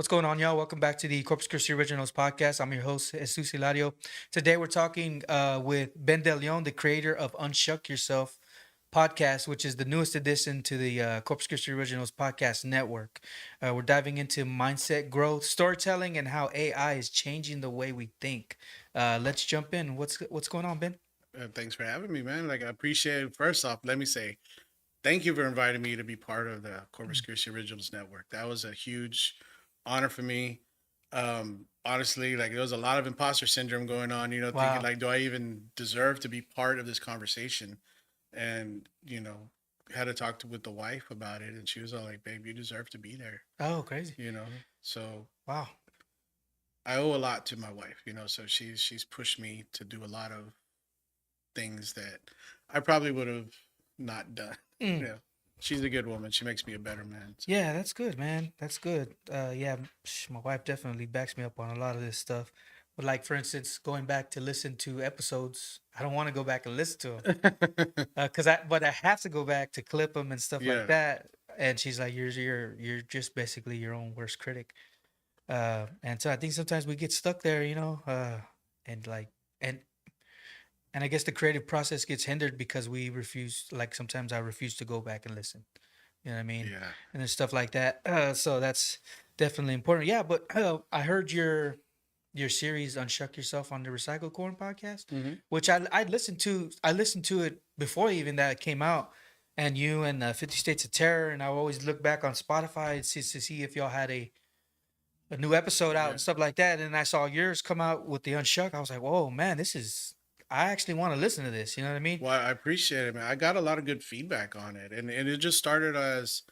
What's going on, y'all? Welcome back to the Corpus Christi Originals podcast. I'm your host, Jesus Hilario. Today, we're talking with Ben DeLeon, the creator of Un-Shuck Yourself podcast, which is the newest addition to the Corpus Christi Originals podcast network. We're diving into mindset growth, storytelling, and how AI is changing the way we think. Let's jump in. What's going on, Ben? Thanks for having me, man. Like, I appreciate it. First off, let me say thank you for inviting me to be part of the Corpus Christi Originals Network. That was a huge honor for me. Honestly, like, there was a lot of imposter syndrome going on, thinking, Wow. like, do I even deserve to be part of this conversation? And, had to talk with the wife about it. And she was all like, babe, you deserve to be there, Oh, crazy. you know? So Wow. I owe a lot to my wife, so she's pushed me to do a lot of things that I probably would have not done. Mm. Yeah. She's a good woman. She makes me a better man. So. Yeah, that's good, man. That's good. Yeah, my wife definitely backs me up on a lot of this stuff. But like, for instance, going back to listen to episodes, I don't want to go back and listen to them but I have to go back to clip them and stuff like Yeah. that. And she's like, "You're just basically your own worst critic." And so I think sometimes we get stuck there, and like, and and I guess the creative process gets hindered because we refuse. Like sometimes I refuse to go back and listen. You know what I mean? Yeah. And then stuff like that. So that's definitely important. Yeah, but I heard your series Unshuck Yourself on the Recycle Corn podcast, Mm-hmm. which I listened to. I listened to it before even that came out, and you and 50 States of Terror, and I always look back on Spotify to see if y'all had a new episode out Yeah. and stuff like that. And I saw yours come out with the Unshuck. I was like, whoa, man, I actually want to listen to this. You know what I mean? Well, I appreciate it, man. I got a lot of good feedback on it. And it just started as,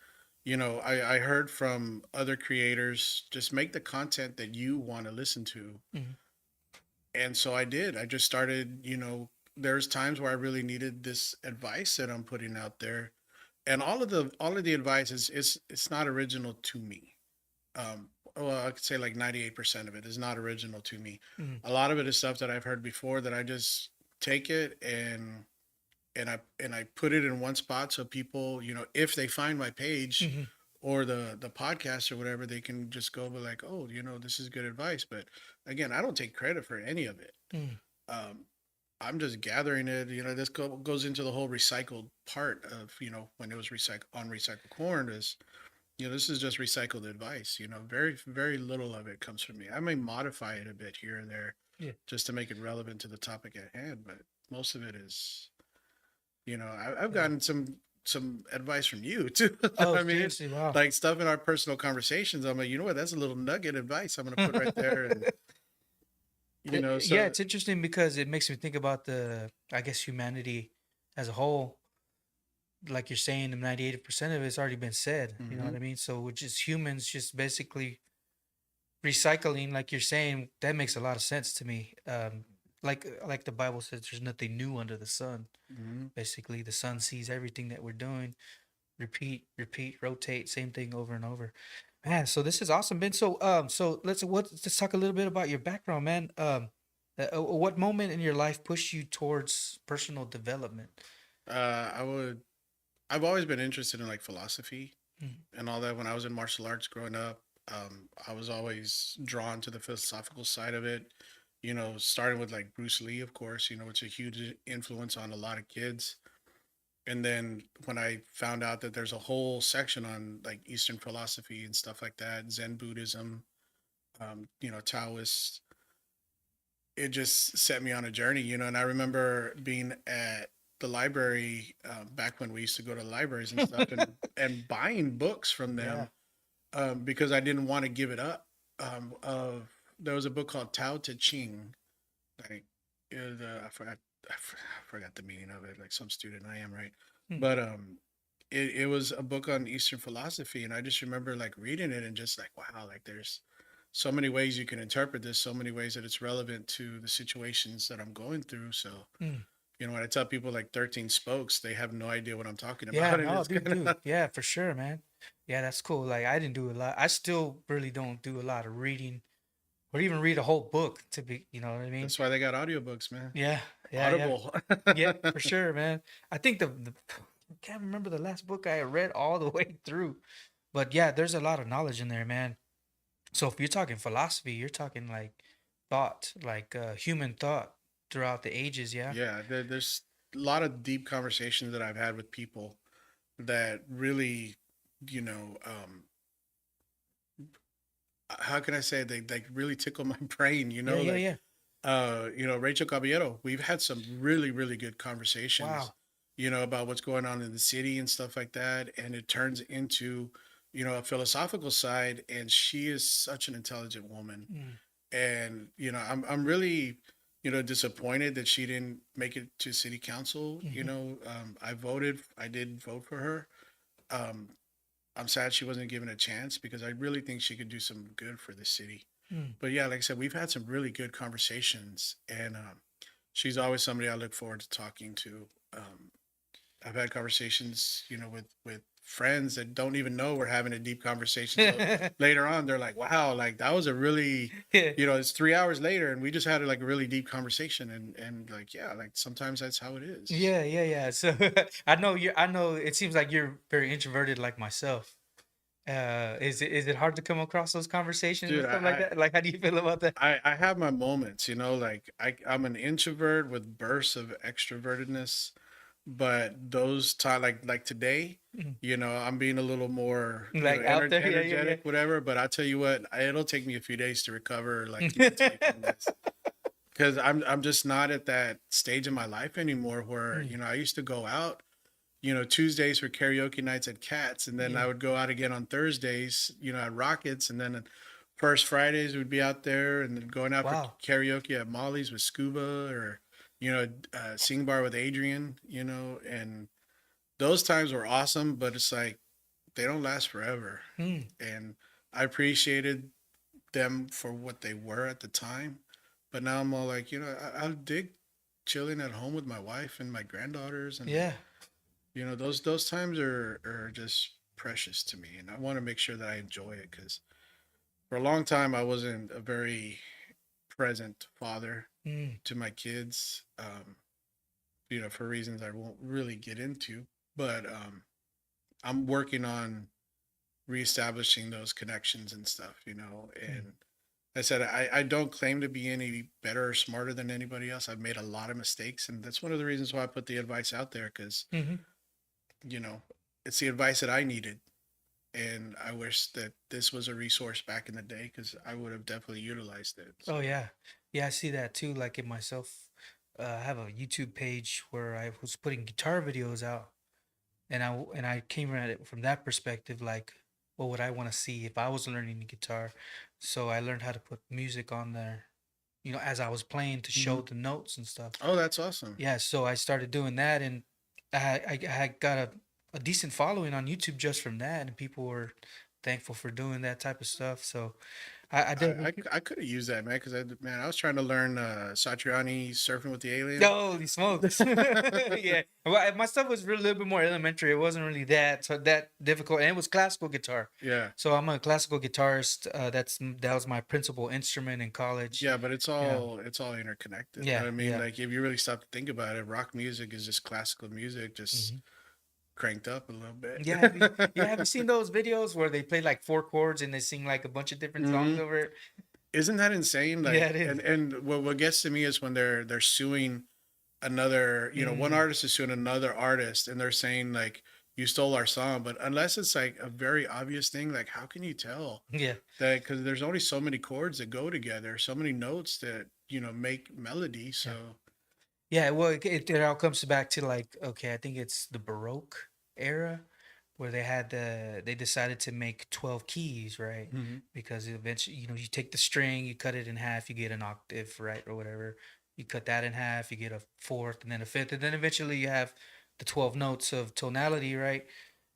I heard from other creators, just make the content that you want to listen to. Mhm. And so I did. I just started, there's times where I really needed this advice that I'm putting out there. And all of the advice is it's not original to me. Well, I could say like 98% of it is not original to me. Mhm. A lot of it is stuff that I've heard before that I just take it and I put it in one spot so people, if they find my page Mhm. or the podcast or whatever, they can just go be like, oh, this is good advice. But again, I don't take credit for any of it. Mhm. Um, I'm just gathering it. This goes into the whole recycled part of, when it was recycled corn is, this is just recycled advice. Very, very little of it comes from me. I may modify it a bit here and there Yeah. just to make it relevant to the topic at hand, but most of it is, I've Yeah. gotten some advice from you too. Oh, I mean, seriously? Wow. like stuff in our personal conversations. I'm like, you know what? That's a little nugget advice I'm gonna put right there, and Yeah, so it's interesting because it makes me think about I guess, humanity as a whole. Like you're saying, the 98% of it's already been said. You know hmm what I mean? So, which is humans just basically recycling, like you're saying, that makes a lot of sense to me. Like the Bible says, there's nothing new under the sun. hmm Basically, the sun sees everything that we're doing. Repeat, rotate, same thing over and over. Man, so this is awesome, Ben. So let's talk a little bit about your background, man. What moment in your life pushed you towards personal development? I would. I've always been interested in like philosophy Mm. and all that. When I was in martial arts growing up, I was always drawn to the philosophical side of it. Starting with like Bruce Lee, of course. It's a huge influence on a lot of kids. And then when I found out that there's a whole section on like Eastern philosophy and stuff like that, Zen Buddhism, Taoist, it just set me on a journey. And I remember being at the library back when we used to go to libraries and stuff, and buying books from Yeah. them because I didn't want to give it up. Of There was a book called Tao Te Ching, like I forgot the meaning of it. Like some student I am, right? Mm. But it was a book on Eastern philosophy, and I just remember like reading it and just like, wow, like there's so many ways you can interpret this, so many ways that it's relevant to the situations that I'm going through. So, Mm. when I tell people like 13 spokes, they have no idea what I'm talking Yeah, about, and no, it's kind dude. of Yeah, for sure, man. Yeah, that's cool. Like I didn't do a lot. I still really don't do a lot of reading or even read a whole book to be, you know what I mean? that's why they got audiobooks, man. Yeah, yeah. Audible. Yeah, for sure, man. I think I can't remember the last book I read all the way through. But yeah, there's a lot of knowledge in there, man. So if you're talking philosophy, you're talking like thought, like human thought throughout the ages. Yeah. Yeah, there's a lot of deep conversations that I've had with people that really, you know, how can I say it? They like really tickle my brain, Yeah. Yeah. like Yeah. Rachel Caballero. We've had some really, really good conversations, Wow. about what's going on in the city and stuff like that. And it turns into, a philosophical side. And she is such an intelligent woman. Mm. And, I'm really, disappointed that she didn't make it to city council. Hmm. I did vote for her. Um, I'm sad she wasn't given a chance because I really think she could do some good for the city. Mm. But yeah, like I said, we've had some really good conversations, and she's always somebody I look forward to talking to. Um, I've had conversations, with friends that don't even know we're having a deep conversation. So later on, they're like, "Wow, like that was a really, Yeah. it's 3 hours later, and we just had like a really deep conversation." And like, yeah, like sometimes that's how it is. Yeah. Yeah. Yeah. So I know you. I know it seems like you're very introverted, like myself. Is it hard to come across those conversations and Dude, stuff like that? Like, how do you feel about that? I have my moments, like I'm an introvert with bursts of extrovertedness, but those time like today, Mhm. I'm being a little more, Like out there? Yeah. Yeah. energetic, whatever. But I tell you what, it'll take me a few days to recover like mentally from Yeah. this because I'm just not at that stage in my life anymore where Mm. I used to go out. Tuesdays for karaoke nights at Cats, and then Yeah. I would go out again on Thursdays, at Rockets, and then first Fridays we'd be out there and then going out for Wow. karaoke at Molly's with Scuba or Sing Bar with Adrian, and those times were awesome, but it's like they don't last forever, Mm. and I appreciated them for what they were at the time, but now I'm all like, I dig chilling at home with my wife and my granddaughters and Yeah. those times are just precious to me, and I want to make sure that I enjoy it because for a long time I wasn't a very present father Mm. to my kids. For reasons I won't really get into, but I'm working on reestablishing those connections and stuff. Mm. And I said I don't claim to be any better or smarter than anybody else. I've made a lot of mistakes, and that's one of the reasons why I put the advice out there because Hmm. you know it's the advice that I needed. And I wish that this was a resource back in the day because I would have definitely utilized it. So, Oh yeah. Yeah, I see that too. Like in myself, I have a YouTube page where I was putting guitar videos out, and I came at it from that perspective. Like, what would I want to see if I was learning the guitar? So I learned how to put music on there, as I was playing to mhm. show the notes and stuff. Oh, that's awesome. Yeah, so I started doing that, and I got a decent following on YouTube just from that, and people were thankful for doing that type of stuff. So I definitely. I could have used that, man, because I was trying to learn Satriani surfing with the alien. Holy smokes! Yeah, well, my stuff was really a little bit more elementary. It wasn't really that difficult, and it was classical guitar. Yeah, So I'm a classical guitarist. That was my principal instrument in college. yeah, but it's Yeah, all interconnected. yeah, I mean, yeah. like if you really stop to think about it, rock music is just classical music, just Hmm. cranked up a little bit. Yeah, have you seen those videos where they play like four chords and they sing like a bunch of different songs hmm over it? Isn't that insane? Yeah, Like, it is. and what gets to me is when they're suing another, one Mm, artist is suing another artist, and they're saying like you stole our song, but unless it's like a very obvious thing, like how can you tell yeah, that? Because there's only so many chords that go together, so many notes that make melody. yeah, So yeah. Well, it all comes back to like, okay, I think it's the Baroque era where they decided to make 12 keys, right? mhm. Because eventually, you take the string, you cut it in half, you get an octave, right, or whatever. You cut that in half, you get a fourth, and then a fifth, and then eventually you have the 12 notes of tonality, right?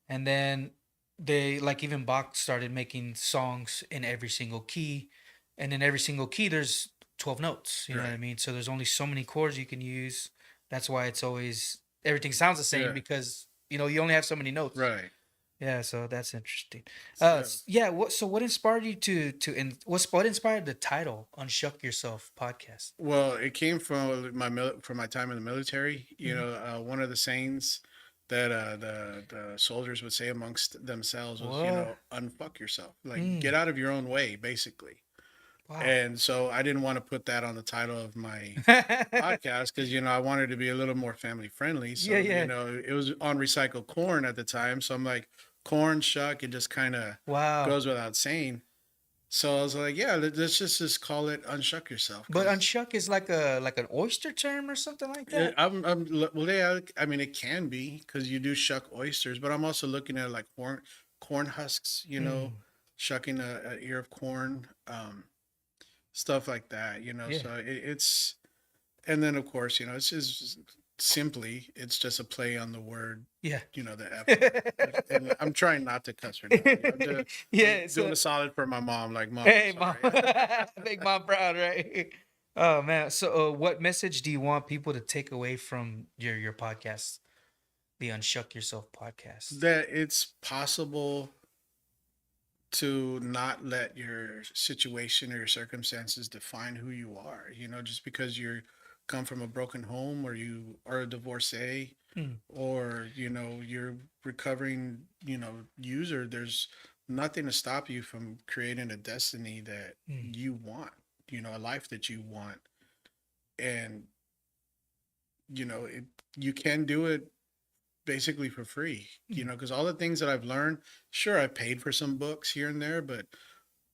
And then they, like, even Bach started making songs in every single key, and in every single key there's 12 notes. You know what I Right, mean? So there's only so many chords you can use. That's why it's always everything sounds the same yeah, because you only have so many notes. right, Yeah, so that's interesting. yeah. Yeah. What inspired you and what inspired the title "Unshuck Yourself" podcast? Well, it came from from my time in the military. Hmm. One of the sayings that the soldiers would say amongst themselves was, What? unfuck yourself, like Mm. get out of your own way, basically. Wow. And so I didn't want to put that on the title of my podcast because I wanted to be a little more family friendly. Yeah, So yeah. it was on recycled corn at the time, so I'm like corn shuck. It just kind of Wow. goes without saying. So I was like, yeah, let's just call it unshuck yourself But because unshuck is like an oyster term or something like that. well, yeah, I mean, it can be because you do shuck oysters, but I'm also looking at like corn husks, Mm. shucking a ear of corn, stuff like that, Yeah. so it's, and then of course, it's just simply, it's just a play on the word, Yeah. the F word. And I'm trying not to cuss right now. I'm Yeah. doing So a solid for my mom, like, mom, I'm hey, mom, sorry. make mom proud, right? Oh man. So, what message do you want people to take away from your podcast, the Unshuck Yourself podcast? That it's possible to not let your situation or your circumstances define who you are. Just because you're come from a broken home or you are a divorcee Mm. or you're recovering, user, there's nothing to stop you from creating a destiny that Mm. you want, a life that you want. And you can do it basically for free, Mm. because all the things that I've learned, sure, I paid for some books here and there, but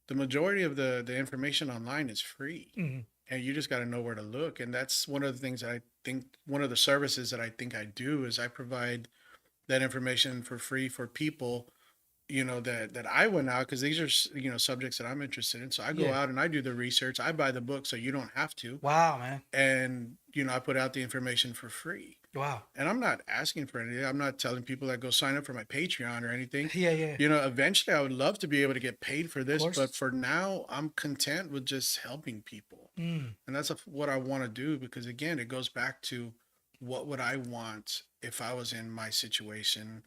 the majority of the information online is free, Mm. and you just got to know where to look. And that's one of the things that I think, one of the services that I think I do, is I provide that information for free for people, that I went out, because these are subjects that I'm interested in, so I go Yeah. out and I do the research, I buy the book so you don't have to, Wow, man. and I put out the information for free. Wow. And I'm not asking for anything. I'm not telling people that go sign up for my Patreon or anything. Yeah, yeah. Eventually I would love to be able to get paid for Of this, course. but for now I'm content with just helping people. Mm. And that's what I want to do, because again, it goes back to what would I want if I was in my situation,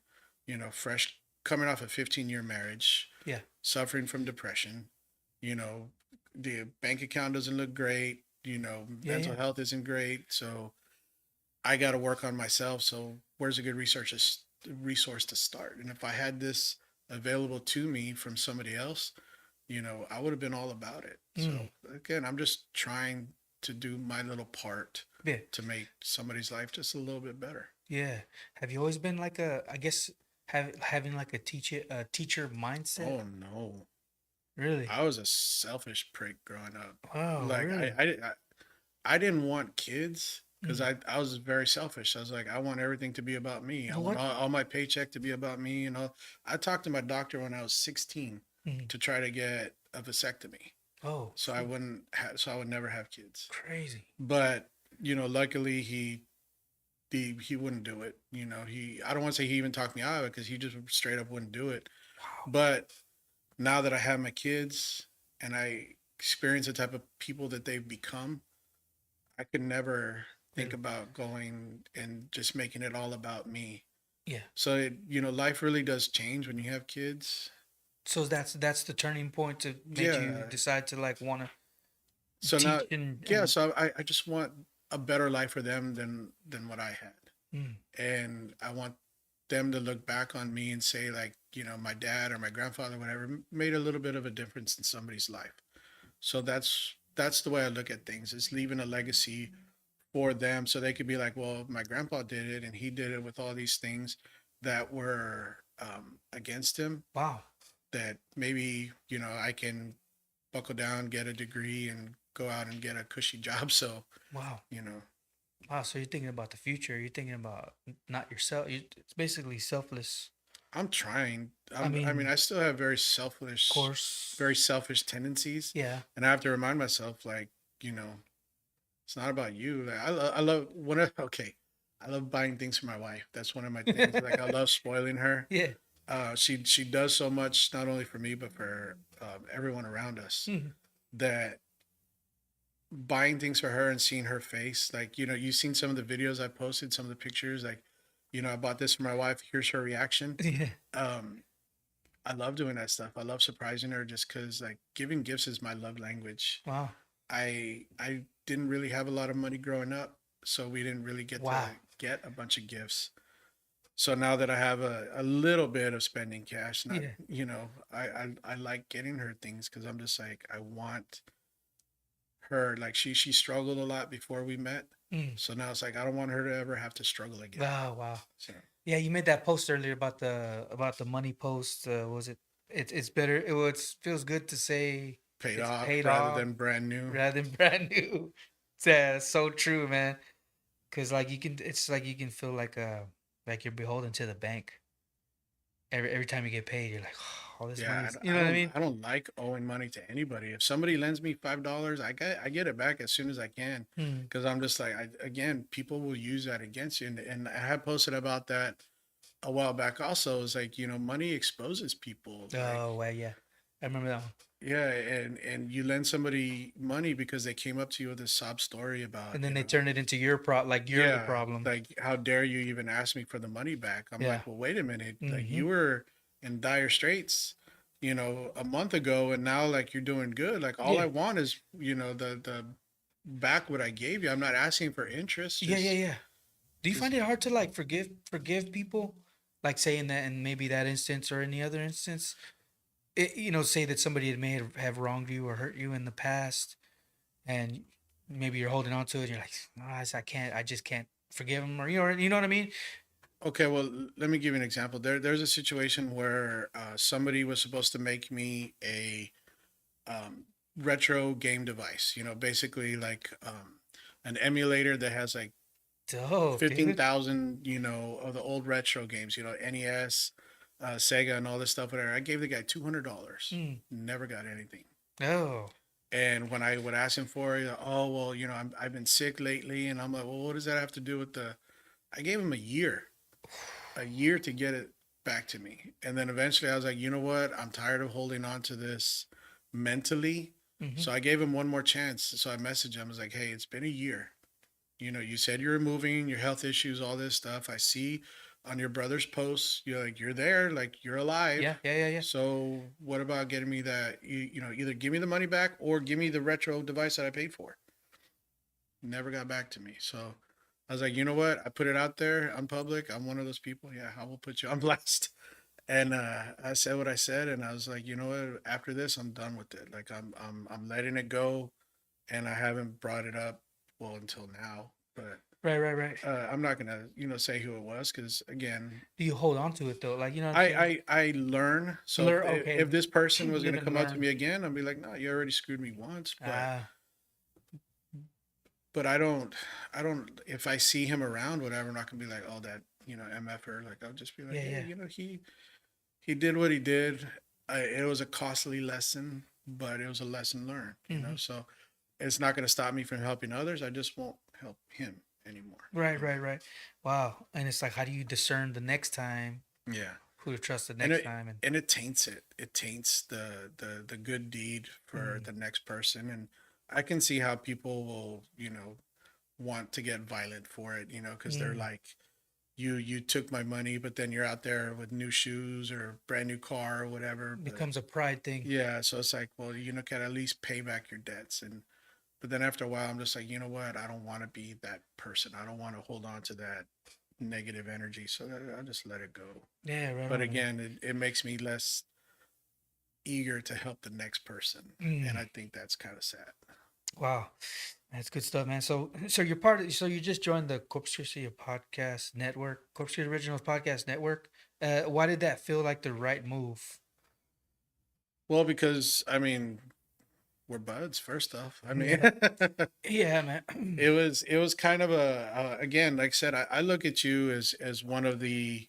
fresh, coming off a 15-year marriage, Yeah. suffering from depression, you know, the bank account doesn't look great, Yeah, mental yeah. health isn't great. So I got to work on myself. So where's a good resource to start? And if I had this available to me from somebody else, I would have been all about it. So Mm. again, I'm just trying to do my little part Yeah. to make somebody's life just a little bit better. Yeah. Have you always been like I guess having like a teacher mindset? Oh no, Really? I was a selfish prick growing up. Oh, Like really? I didn't want kids because Mm. I was very selfish. I was like, I want everything to be about me. I want What? all my paycheck to be about me. I talked to my doctor when I was 16 Mm. to try to get a vasectomy, Oh, so so I would never have kids. crazy. But luckily he wouldn't do it. I don't want to say he even talked me out of it, because he just straight up wouldn't do it. Wow. But now that I have my kids and I experience the type of people that they've become, I could never think Really? about going and just making it all about me. Yeah. So life really does change when you have kids. So that's the turning point to made you Yeah. decide to like want to So now, teach and yeah. So I just want a better life for them than what I had, mm. and I want them to look back on me and say, like, my dad or my grandfather, whatever, made a little bit of a difference in somebody's life. So that's the way I look at things. It's leaving a legacy for them, so they could be like, well, my grandpa did it, and he did it with all these things that were against him, Wow. that maybe I can buckle down, get a degree, and go out and get a cushy job. So Wow. you know Wow. So you're thinking about the future. You're thinking about not yourself. It's basically selfless. I'm trying. I I mean, mean, I still have of course. very selfish tendencies, Yeah. and I have to remind myself, like, it's not about you. Like, I love when okay, I love buying things for my wife. That's one of my things. Like, I love spoiling her. Yeah. She does so much, not only for me but for everyone around us, Mhm. that buying things for her and seeing her face, like, you've seen some of the videos I posted, some of the pictures, like, I bought this for my wife, here's her reaction. Yeah. um I love doing that stuff. I love surprising her, just because, like, giving gifts is my love language. Wow. I didn't really have a lot of money growing up, so we didn't really get to Wow. get a bunch of gifts. So now that I have a little bit of spending cash, not, Yeah. I like getting her things because I'm just like, I want her, like she struggled a lot before we met. Mm. So now it's like, I don't want her to ever have to struggle again. Oh wow. So Yeah, you made that post earlier about the money post. Was it? It's better. It feels good to say paid it's off paid rather off than brand new. rather than brand new. Yeah, so true, man. Cause like you can, it's like you can feel like you're beholden to the bank. Every time you get paid, you're like, oh, all this Yeah, money's. You know what I mean? I don't like owing money to anybody. If somebody lends me $5, I get it back as soon as I can, Mm. because I'm just like, again, people will use that against you, and I had posted about that a while back. Also, is like, money exposes people. Like, Oh well, yeah, I remember that one. yeah, and you lend somebody money because they came up to you with a sob story about, And then they turn it into your like you're the yeah, problem. like, how dare you even ask me for the money back? I'm Yeah. like, well, wait a minute. Like, Mm-hmm. you were in dire straits, a month ago, and now, like, you're doing good. Like, all Yeah. I want is, the back what I gave you. I'm not asking for interest. Yeah. Yeah. Just Yeah. Do you just find it hard to like forgive people, like saying that in maybe that instance or any other instance? Say that somebody may have wronged you or hurt you in the past, and maybe you're holding on to it. And you're like, no, I just can't forgive them, or you know what I mean? Okay, well, let me give you an example. There's a situation where somebody was supposed to make me a um, retro game device. Basically like an emulator that has like Dope, dude. 15,000, of the old retro games, NES, Sega, and all this stuff. Whatever. I gave the guy $200. Mm. Never got anything. Oh, And when I would ask him for it, oh well, I've been sick lately, and I'm like, well, what does that have to do with the? I gave him a year to get it back to me, and then eventually I was like, you know what? I'm tired of holding on to this mentally. mm-hmm. So I gave him one more chance. So I messaged him. I was like, hey, it's been a year. You said you're moving, your health issues, all this stuff. I see on your brother's posts, you're like, you're there, like, you're alive. Yeah, yeah, yeah, yeah. So what about getting me that? Either give me the money back or give me the retro device that I paid for. Never got back to me. So I was like, you know what? I put it out there. I'm public. I'm one of those people. Yeah, I will put you on blast. And I said what I said, and I was like, you know what? After this, I'm done with it. Like, I'm letting it go, and I haven't brought it up, well, until now. But Right, right, right. I'm not gonna, say who it was, because again, Do you hold on to it though? Like, you know what I'm saying? I learn. So Learn. if Okay. this person was Live gonna and come up to learn. me again, I'd be like, no, you already screwed me once. But Ah, but I don't. If I see him around, whatever, I'm not gonna be like, oh, that, mf'er. Like, I'll just be like, yeah, hey, yeah. he did what he did. It was a costly lesson, but it was a lesson learned. Mm-hmm. So it's not gonna stop me from helping others. I just won't help him anymore. Right, right, right. Wow. And it's like, how do you discern the next time Yeah. who to trust the and next it time? And and it taints it. It taints the good deed for mm, the next person, and I can see how people will, want to get violent for it, because they're mm, like, you took my money, but then you're out there with new shoes or brand new car or whatever. But becomes a pride thing. yeah, so it's like, well, can at least pay back your debts. And but then after a while, I'm just like, you know what? I don't want to be that person. I don't want to hold on to that negative energy. So I'll just let it go. Yeah, right But on, man. again, it makes me less eager to help the next person. And Mm, I think that's kind of sad. wow. That's good stuff, man. So you just joined the Corpus Christi podcast network, Corpus Christi Originals podcast network. Why did that feel like the right move? Well, because I mean, we're buds, first off. I mean, Yeah, yeah, man. it was kind of again, like I said, I look at you as one of the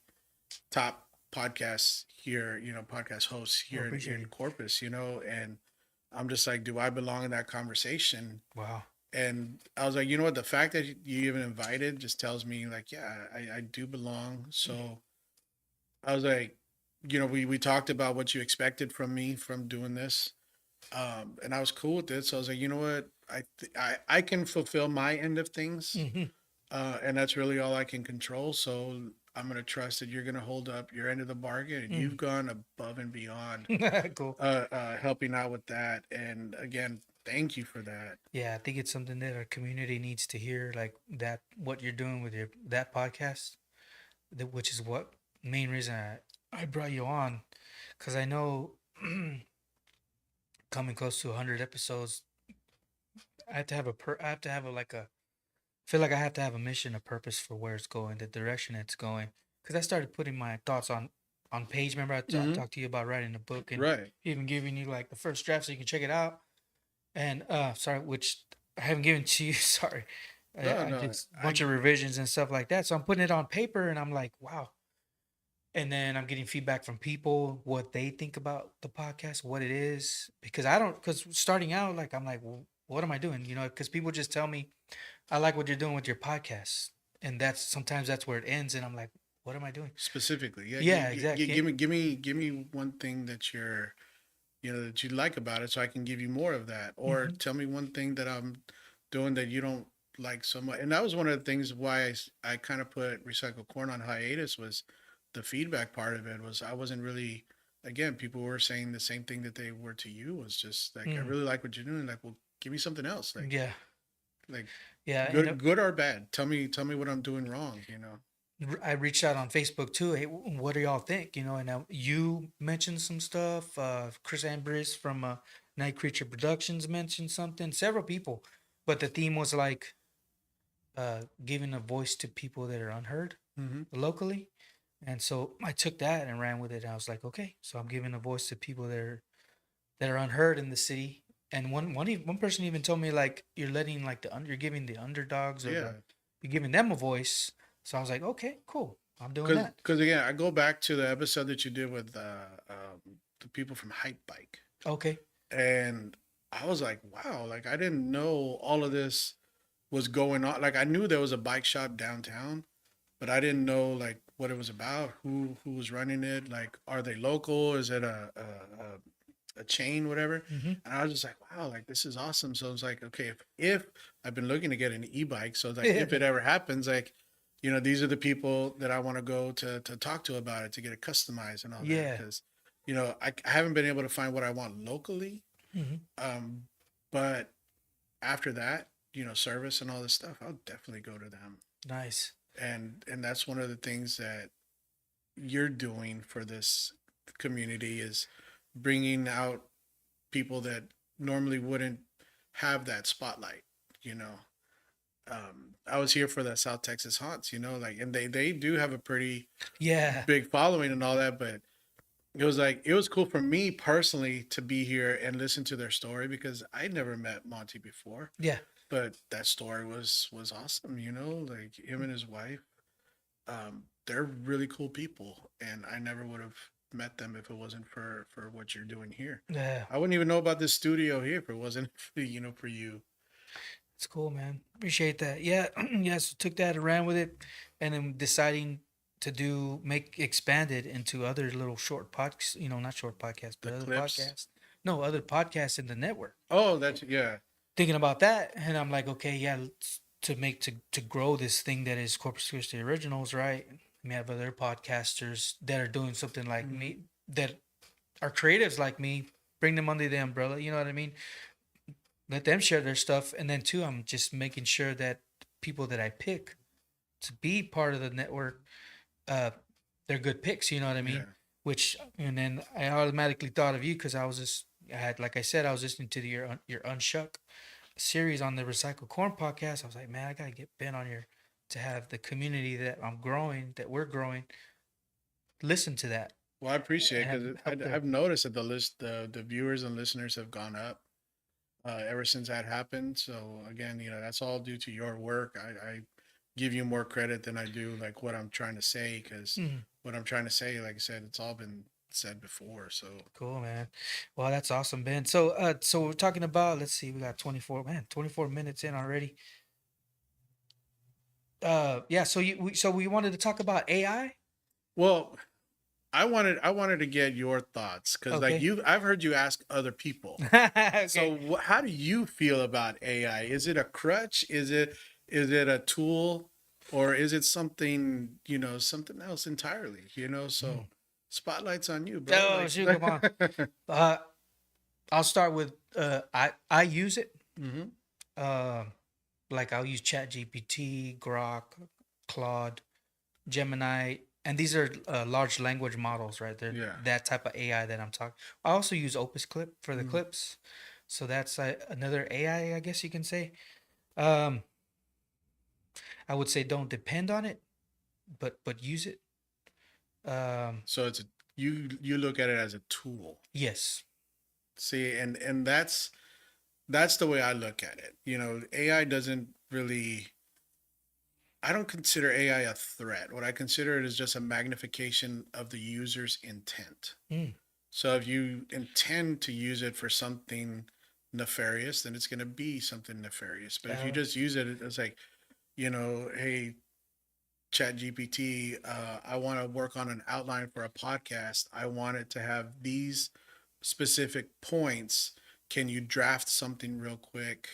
top podcasts here, podcast hosts Well, here appreciate in it. Corpus, and I'm just like, do I belong in that conversation? Wow. And I was like, you know what? The fact that you even invited just tells me, like, yeah, I do belong. So I was like, we talked about what you expected from me from doing this. And I was cool with it. So I was like, you know what? I can fulfill my end of things. Hmm. And that's really all I can control. So I'm going to trust that you're going to hold up your end of the bargain, and Mm. you've gone above and beyond, Cool. helping out with that. And again, thank you for that. Yeah, I think it's something that our community needs to hear, like that what you're doing with your that podcast. which is what main reason I brought you on, because I know coming close to 100 episodes, I have to have I have to have a like a feel like I have to have a mission, a purpose for where it's going, the direction it's going. Because I started putting my thoughts on page. Remember, I Hmm. talked to you about writing a book and Right. even giving you like the first draft so you can check it out. And sorry, which I haven't given to you. Sorry, No, I did no. a bunch of revisions and stuff like that. So I'm putting it on paper, and I'm like, wow. And then I'm getting feedback from people, what they think about the podcast, what it is, because I don't, because starting out, like I'm like, well, what am I doing? You know, because people just tell me, I like what you're doing with your podcast, and that's sometimes that's where it ends, and I'm like, what am I doing? Specifically, yeah. Yeah, exactly. Give me one thing that that you like about it, so I can give you more of that. Or Hmm. tell me one thing that I'm doing that you don't like so much. And that was one of the things why I kind of put Recycle Corn on hiatus, was the feedback part of it. Was I wasn't really, again, people were saying the same thing that they were to you, was just like, I Mm, really like what you're doing. Like, well, give me something else. yeah, Like yeah, and good or bad. Tell me what I'm doing wrong. I reached out on Facebook too. Hey, what do y'all think? You know, and you mentioned some stuff. Chris Ambris from Night Creature Productions mentioned something. Several people, but the theme was like giving a voice to people that are unheard Mm-hmm. locally. And so I took that and ran with it. I was like, okay, so I'm giving a voice to people that are unheard in the city. And one person even told me like you're letting like you're giving the underdogs or Yeah. you're giving them a voice. So I was like, okay, cool, I'm doing Cause, that. cause again, I go back to the episode that you did with the people from Hype Bike, Okay, and I was like, wow, like I didn't know all of this was going on. Like I knew there was a bike shop downtown, but I didn't know like what it was about, who was running it, like are they local, is it a chain, whatever. mm-hmm. And I was just like, wow, like this is awesome. So it's like, okay, if I've been looking to get an e-bike, so like if it ever happens, like, these are the people that I want to go to talk to about it, to get it customized and all that. Yeah. Because, I haven't been able to find what I want locally. Mm-hmm. Um, but after that, service and all this stuff, I'll definitely go to them. Nice. And that's one of the things that you're doing for this community, is bringing out people that normally wouldn't have that spotlight. you know I was here for the South Texas Haunts, like, and they do have a pretty Yeah. big following and all that. But it was cool for me personally to be here and listen to their story, because I'd never met Monty before. Yeah. But that story was awesome. Like him and his wife, they're really cool people, and I never would have met them if it wasn't for what you're doing here. Yeah. I wouldn't even know about this studio here if it wasn't for you. It's cool, man. Appreciate that. Yeah. Yes. Took that and ran with it, and then deciding to make expanded into other little short podcasts. You know, not short podcasts, The but other clips. podcasts. No, other podcasts in the network. Oh, that's, yeah. Thinking about that, and I'm like, okay, yeah, to make to grow this thing that is Corpus Christi Originals, right? We have other podcasters that are doing something like Mhm. me, that are creatives like me. Bring them under the umbrella. You know what I mean? Let them share their stuff, and then too, I'm just making sure that people that I pick to be part of the network, uh, they're good picks. You know what I mean? Yeah. Which, and then I automatically thought of you because I had, like I said, I was listening to your Unshuck series on the Recycle Corn podcast. I was like, man, I gotta get Ben on here to have the community that I'm growing, that we're growing, listen to that Well, I appreciate and it, because help there. I've noticed that the viewers and listeners have gone up ever since that happened. So again, that's all due to your work. I give you more credit than I do like what I'm trying to say, because Mhm. what I'm trying to say, like I said, it's all been said before. So Cool, man. Well, that's awesome, Ben. So we're talking about. Let's see, we got 24 minutes in already. Yeah. So we wanted to talk about AI. well, I wanted to get your thoughts, because like Okay. I've heard you ask other people. Okay. So how do you feel about AI? Is it a crutch? Is it a tool, or is it something else entirely? Mm. So spotlight's on you, bro. Oh Like, shoot, come on. Uh, I'll start with I use it. hmm Uh, like I'll use Chat GPT, Grok, Claude. Gemini, and these are large language models, right? They're Yeah. that type of AI that I'm talking. I also use Opus Clip for the Mm. clips, so that's another AI, I guess you can say. Um, I would say don't depend on it, but use it. So it's you look at it as a tool. Yes. See, and that's the way I look at it. You know, AI doesn't really. I don't consider AI a threat. What I consider it is just a magnification of the user's intent. Mm. So if you intend to use it for something nefarious, then it's going to be something nefarious. But if you Uh, just use it, it's like, hey, Chat GPT, I want to work on an outline for a podcast. I want it to have these specific points. Can you draft something real quick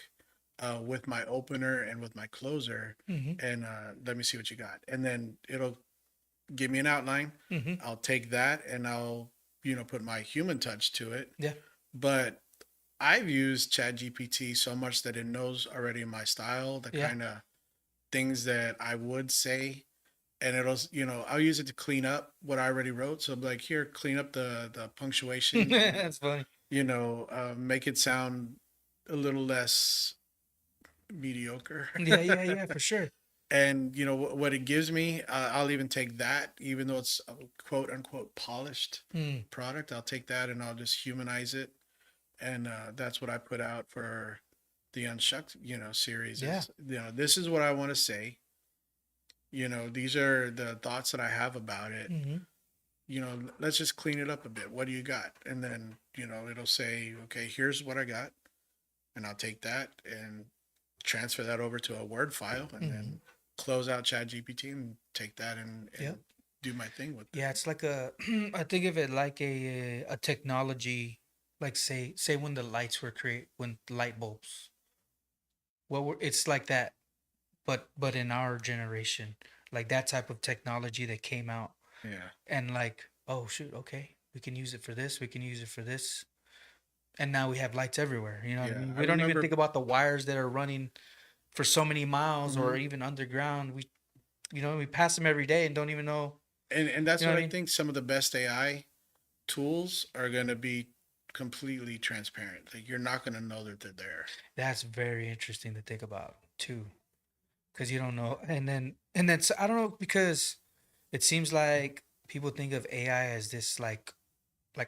with my opener and with my closer? mm-hmm. And let me see what you got. And then it'll give me an outline. Mm-hmm. I'll take that and I'll, put my human touch to it. Yeah. But I've used Chat GPT so much that it knows already my style, the Yeah. kind of things that I would say, and it'll I'll use it to clean up what I already wrote. So I'm like, here, clean up the punctuation, That's funny. make it sound a little less mediocre. Yeah, yeah, yeah, for sure. And what it gives me, I'll even take that, even though it's a quote unquote polished Mm. product. I'll take that and I'll just humanize it, and that's what I put out for the Unshucked series. Yeah. Is this is what I want to say. These are the thoughts that I have about it. Mm-hmm. Let's just clean it up a bit. What do you got? And then, it'll say, okay, here's what I got. And I'll take that and transfer that over to a Word file and Mm-hmm. then close out ChatGPT and take that and Yep. do my thing with it. Yeah, it's like I think of it like a technology, like say when the lights were when light bulbs. It's like that, but in our generation, like that type of technology that came out, Yeah. and like, oh shoot, okay, we can use it for this, we can use it for this, and now we have lights everywhere. You know what I Yeah. mean? I We don't even think remember, about the wires that are running for so many miles or mhm. even underground. We pass them every day and don't even know. And that's You know what what I I mean? think some of the best AI tools are going to be completely transparent. Like you're not going to know that they're there. That's very interesting to think about too, because you don't know. And then so I don't know, because it seems like people think of AI as this like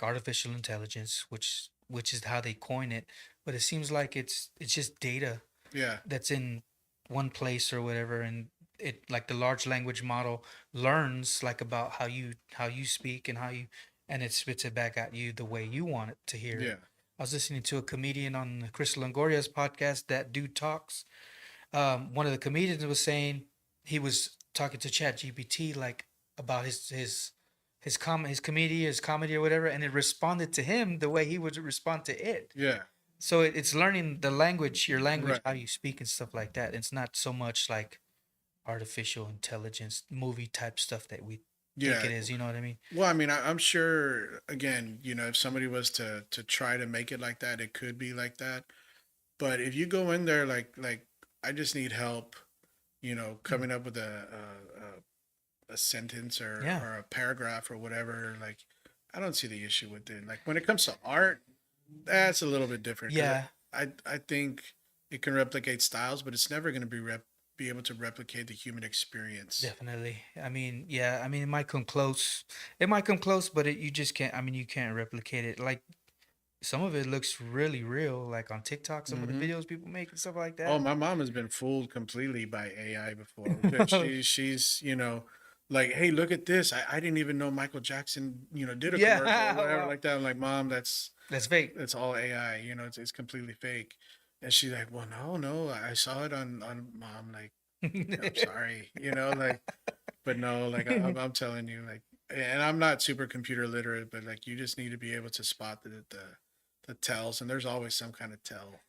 artificial intelligence, which is how they coin it. But it seems like it's just data Yeah. that's in one place or whatever, and it, like the large language model, learns like about how you speak and and it spits it back at you the way you want it to hear it. Yeah. I was listening to a comedian on Crystal Longoria's podcast, That Dude Talks. One of the comedians was saying he was talking to Chat GPT like about his comedy or whatever, and it responded to him the way he would respond to it. Yeah. So it's learning the language, your language, Right. how you speak and stuff like that. It's not so much like artificial intelligence movie type stuff that we think Yeah. it is. You know what I mean? Well, I mean, I'm sure. Again, if somebody was to try to make it like that, it could be like that. But if you go in there like I just need help, Mm. coming up with a sentence Yeah, or a paragraph or whatever, like I don't see the issue with it. Like when it comes to art, that's a little bit different because yeah, I think it can replicate styles, but it's never going to be able to replicate the human experience. definitely. I mean, yeah, I mean, it might come close. It might come close, but you just can't. I mean, you can't replicate it. Like some of it looks really real, like on TikTok, some of the Hmm. videos people make and stuff like Oh, that. my mom has been fooled completely by AI before because she's like, hey, look at this. I didn't even know Michael Jackson did a commercial or Yeah, whatever wow, like that. I'm like, mom, that's that's fake. It's all AI. It's completely fake. And she's like, well, no, I saw it on mom. Like, I'm sorry, like, but no, like, I'm telling you, like, and I'm not super computer literate, but like, you just need to be able to spot the tells, and there's always some kind of tell.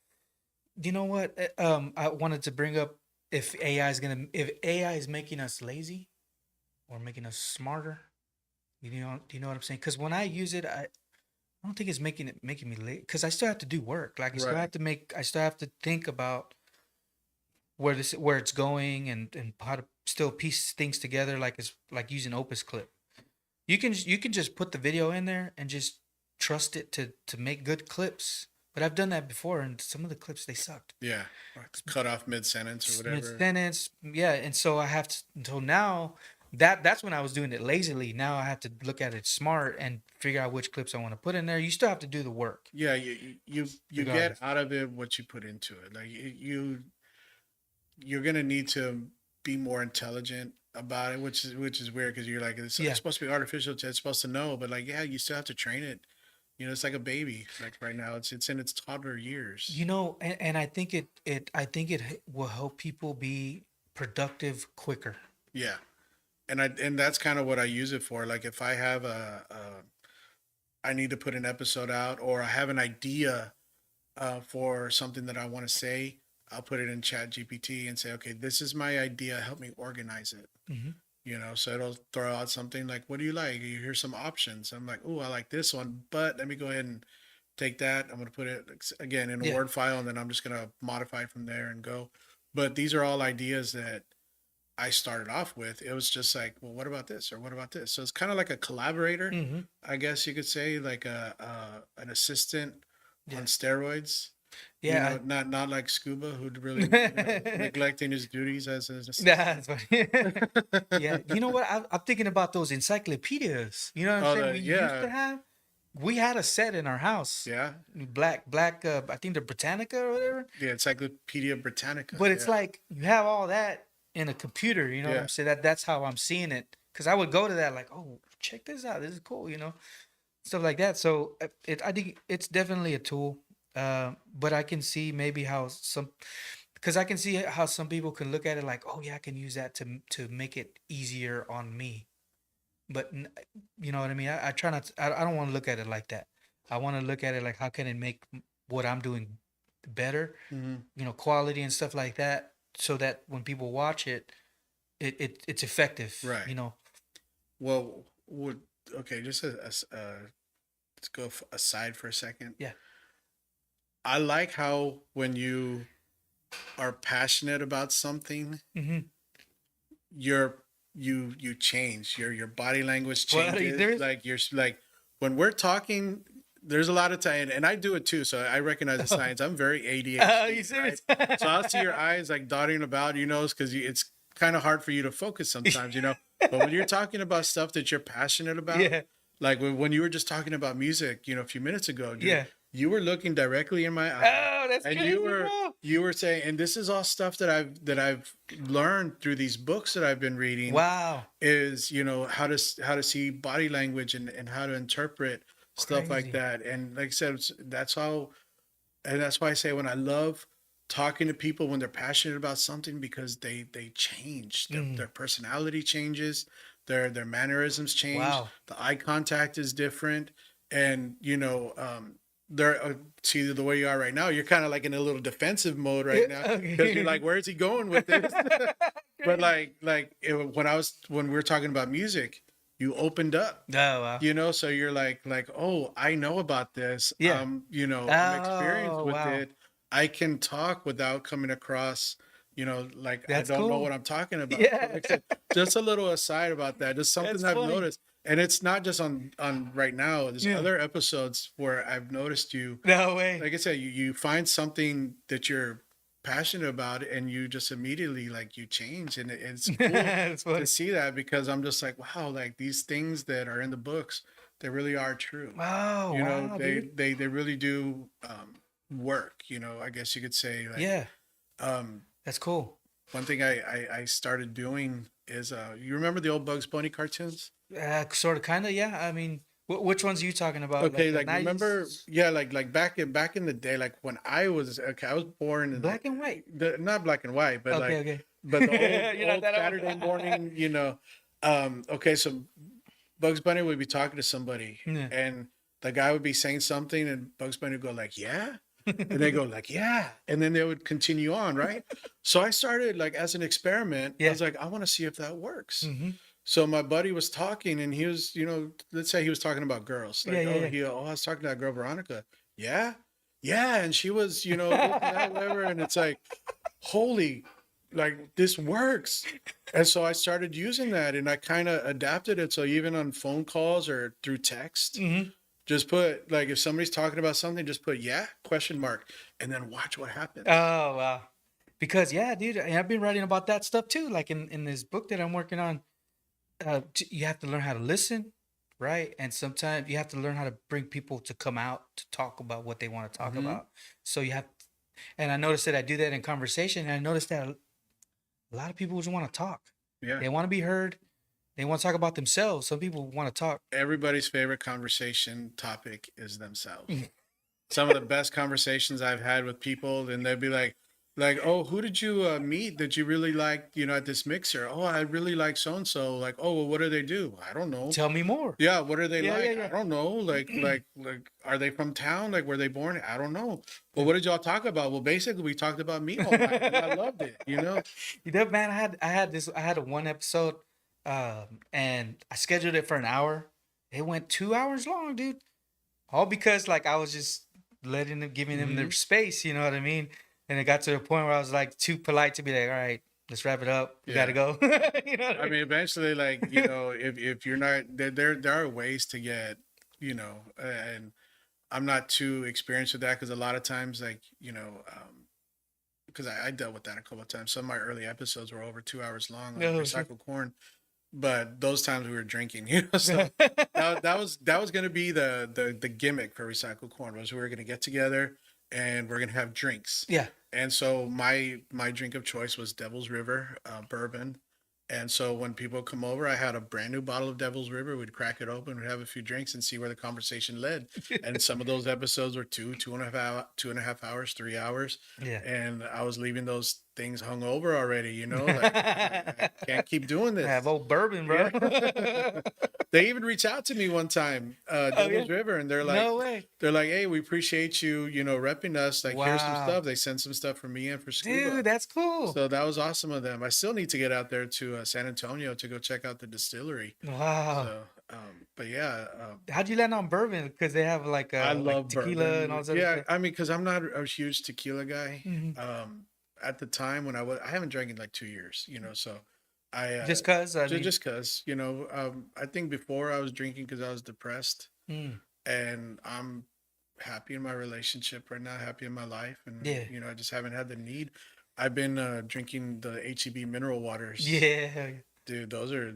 You know what? I wanted to bring up, if AI is making us lazy or making us smarter. Do you know what I'm saying? Because when I use it, I don't think it's making me late. Because I still have to do work. Like Right. I still have to think about where it's going and how to still piece things together like it's like using Opus Clip. You can just put the video in there and just trust it to make good clips. But I've done that before, and some of the clips they sucked. Yeah, like cut off mid sentence or Mid whatever. sentence, yeah. And so I have to. Until now, that's when I was doing it lazily. Now I have to look at it smart and figure out which clips I want to put in there. You still have to do the work, Yeah, you get regardless. out of it what you put into it. Like you're gonna need to be more intelligent about it, which is weird because you're like it's Yeah. supposed to be artificial. It's supposed to know, but like yeah, you still have to train it. You know, it's like a baby. Like right now, it's in its toddler years. You know, and I think it will help people be productive quicker. Yeah, and that's kind of what I use it for. Like if I have I need to put an episode out, or I have an idea for something that I want to say, I'll put it in Chat GPT and say, okay, this is my idea. Help me organize it. Hmm. You know, so it'll throw out something like, what do you like? Here's some options. I'm like, oh, I like this one, but let me go ahead and take that. I'm going to put it again in a Yeah. Word file, and then I'm just going to modify from there and go. But these are all ideas that I started off with. It was just like, well, what about this or what about this? So it's kind of like a collaborator, Hmm. I guess you could say, like an assistant Yeah. on steroids. You Yeah. know, not like Scuba, who'd really neglecting his duties as an That's assistant. funny. Yeah. You know what? I'm thinking about those encyclopedias. You know what I'm Oh, saying? We used yeah, to have. We had a set in our house. yeah, Black. I think the Britannica or whatever. the Encyclopedia Britannica. But it's Yeah, like you have all that in a computer. You know what yeah. I'm saying? That's how I'm seeing it. Because I would go to that like, oh, check this out. This is cool. Stuff like that. So I think it's definitely a tool. But I can see maybe how because I can see how some people can look at it like, oh yeah, I can use that to make it easier on me. But you know what I mean? I try not. I don't want to look at it like that. I want to look at it like, how can it make what I'm doing better? Hmm. Quality and stuff like that, so that when people watch it, it's effective. Right. Well, would okay. Just let's go aside for a second. Yeah. I like how when you are passionate about something, Mm-hmm. you're you change. Your body language What are you changes. serious? Like you're like when we're talking. There's a lot of time, and I do it too. So I recognize the signs. I'm very Oh, ADHD, you right? serious? So I'll see your eyes like dotting about, because it's kind of hard for you to focus sometimes. But when you're talking about stuff that you're passionate about, Yeah. like when you were just talking about music, a few minutes ago, dude, Yeah. you were looking directly in my eye, Oh, that's and crazy, bro. you were saying, and this is all stuff that I've learned through these books that I've been reading. Wow. Is how to see body language and how to interpret stuff like Crazy. that. And like I said, that's why I say when I love talking to people when they're passionate about something, because they change, their personality changes, their mannerisms change, Wow. the eye contact is different, and they're see the way you are right now, you're kind of like in a little defensive mode right now, because you're like, where is he going with this? But when we were talking about music, you opened up, Oh, wow. so you're like, oh, I know about this. Yeah. I'm experienced Oh, with wow. it. I can talk without coming across, like I That's don't know cool. what I'm talking about. Yeah. So like I said, just a little aside about that, just something That's I've funny. noticed. And it's not just on right now. There's Yeah. other episodes where I've noticed you, No way. like I said, you find something that you're passionate about, and you just immediately like you change, and it's cool That's funny. to see that, because I'm just like, wow, like these things that are in the books, they really are true. Oh, wow, They dude. they really do work. I guess you could say, like, Yeah, um, that's cool. one thing I started doing is you remember the old Bugs Bunny cartoons? Sort of, kind of, yeah. I mean, which ones are you talking about? Okay, the like remember, 90s? yeah, like back in the day, like when I was born in Black and white. not black and white, but Okay, like okay. but the old, You're not old that old. Saturday morning, okay, so Bugs Bunny would be talking to somebody, Yeah. and the guy would be saying something, and Bugs Bunny would go like, yeah, and they go like, yeah, and then they would continue on, right? So I started, like, as an experiment. I Yeah. was like, I want to see if that works. Mm-hmm. So my buddy was talking, and he was, let's say he was talking about girls. Like, Yeah, yeah. I was talking to that girl Veronica. Yeah, yeah, and she was, this and that, whatever. And it's like, holy, like this works. And so I started using that, and I kind of adapted it. So even on phone calls or through text, Hmm. just put like if somebody's talking about something, just put yeah, question mark, and then watch what happens. Oh wow. Because yeah, dude, I've been writing about that stuff too. Like in this book that I'm working on, you have to learn how to listen, right? And sometimes you have to learn how to bring people to come out to talk about what they want to talk Hmm. about. So you have, and I noticed that I do that in conversation. And I noticed that a lot of people just want to talk. Yeah. They want to be heard. They want to talk about themselves. Some people want to talk. Everybody's favorite conversation topic is themselves. Some of the best conversations I've had with people, and they'd be like, oh, who did you meet that you really like, at this mixer? Oh, I really like so and so. Like, oh, well, what do they do? I don't know. Tell me more. Yeah, what are they Yeah, like? yeah, I don't know. Like, are they from town? Like, were they born? I don't know. Well, yeah. what did y'all talk about? Well, basically, we talked about me all night, and I loved it. You know, man, I had a one episode, and I scheduled it for an hour. It went 2 hours long, dude. All because like I was just letting them, giving them their Hmm. space. You know what I mean? And it got to the point where I was like too polite to be like, all right, let's wrap it up. We gotta Yeah. go. You know what I I mean? mean, eventually, like, if you're not there are ways to get, and I'm not too experienced with that because a lot of times, like, because I dealt with that a couple of times. Some of my early episodes were over 2 hours long on No, shit. recycled corn, but those times we were drinking, so that was going to be the gimmick for recycled corn was we were going to get together and we're going to have drinks. Yeah. And so my drink of choice was Devil's River bourbon. And so when people come over, I had a brand new bottle of Devil's River. We'd crack it open, we'd have a few drinks, and see where the conversation led. And some of those episodes were 2.5 hours, 3 hours, Yeah. and I was leaving those things hung over already. Like I can't keep doing Have this. old bourbon, bro. Yeah. They even reached out to me one time, Oh yeah. Devil's River, and they're like, No way. hey, we appreciate you, repping us. Like, here's some Wow. stuff. They sent some stuff from me and for Scuba. Dude, that's cool. So that was awesome of them. I still need to get out there to San Antonio to go check out the distillery. Wow. So, but yeah, How'd you land on bourbon? Because they have I like love tequila and all bourbon. this other Yeah, stuff. I mean, because I'm not a huge tequila guy. Hmm. At the time when I haven't drank in like 2 years, so I Just cause I mean, just because, I think before I was drinking because I was depressed, mm, and I'm happy in my relationship right now, happy in my life, and yeah, I just haven't had the need. I've been drinking the HEB mineral waters. yeah, Dude, those are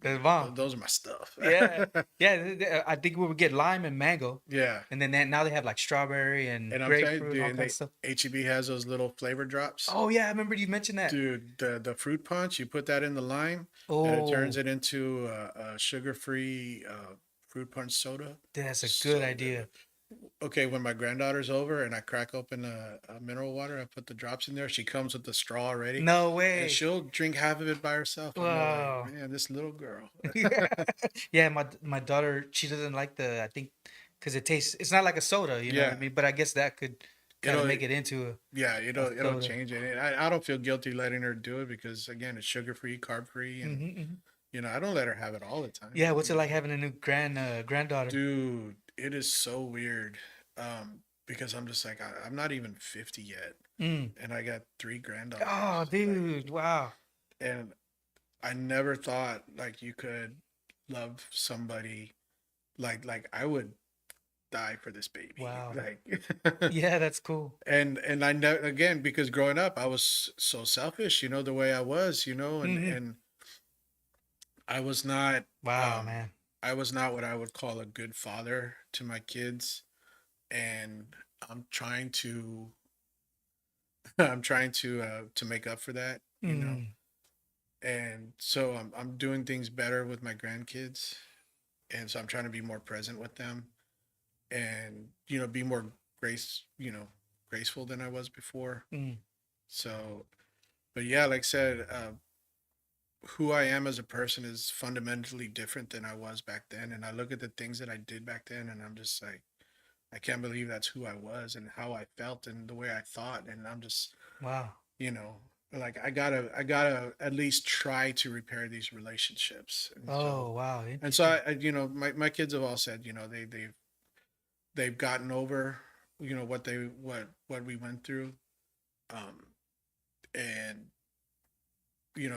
that's bomb. those are my stuff. Yeah, yeah. I think we would get lime and mango, Yeah. and then now they have like strawberry and And I'm telling you, grapefruit and dude, all and kinds of stuff. HEB has those little flavor drops. Oh yeah, I remember you mentioned that. Dude, the fruit punch, you put that in the lime, and it turns Oh, it into a sugar-free fruit punch soda. that's a good So idea. good. Okay, when my granddaughter's over and I crack open a mineral water, I put the drops in there. She comes with the straw already, No and way. she'll drink half of it by herself. I'm all Wow. like, man, this little girl. Yeah, yeah. My daughter, she doesn't like I think because it's not like a soda, you know what I Yeah, mean. But I guess that could kind of it'll make it into yeah, a it'll soda. change it. And I don't feel guilty letting her do it because again, it's sugar free, carb free, and Hmm. Hmm. I don't let her have it all the time. Yeah, what's it like having a new granddaughter? Dude, it is so weird. Because I'm just like I'm not even 50 yet, Mm. and I got three Oh, granddaughters. Like, dude, wow. and I never thought like you could love somebody like I would die for this baby. Wow. Like, Yeah, that's cool. and I know again because growing up I was so selfish, the way I was, Hmm. and I was not Wow, um man. I was not what I would call a good father to my kids, and I'm trying to I'm trying to make up for that, Mm. and so I'm doing things better with my grandkids, and so I'm trying to be more present with them, and be more graceful than I was before. Mm. So, but yeah, like I said, who I am as a person is fundamentally different than I was back then, and I look at the things that I did back then, and I'm just like, I can't believe that's who I was and how I felt and the way I thought, and I'm just, Wow. you know, like I gotta at least try to repair these relationships, Oh, wow. and so Interesting. my kids have all said, they've gotten over, what we went through, um, and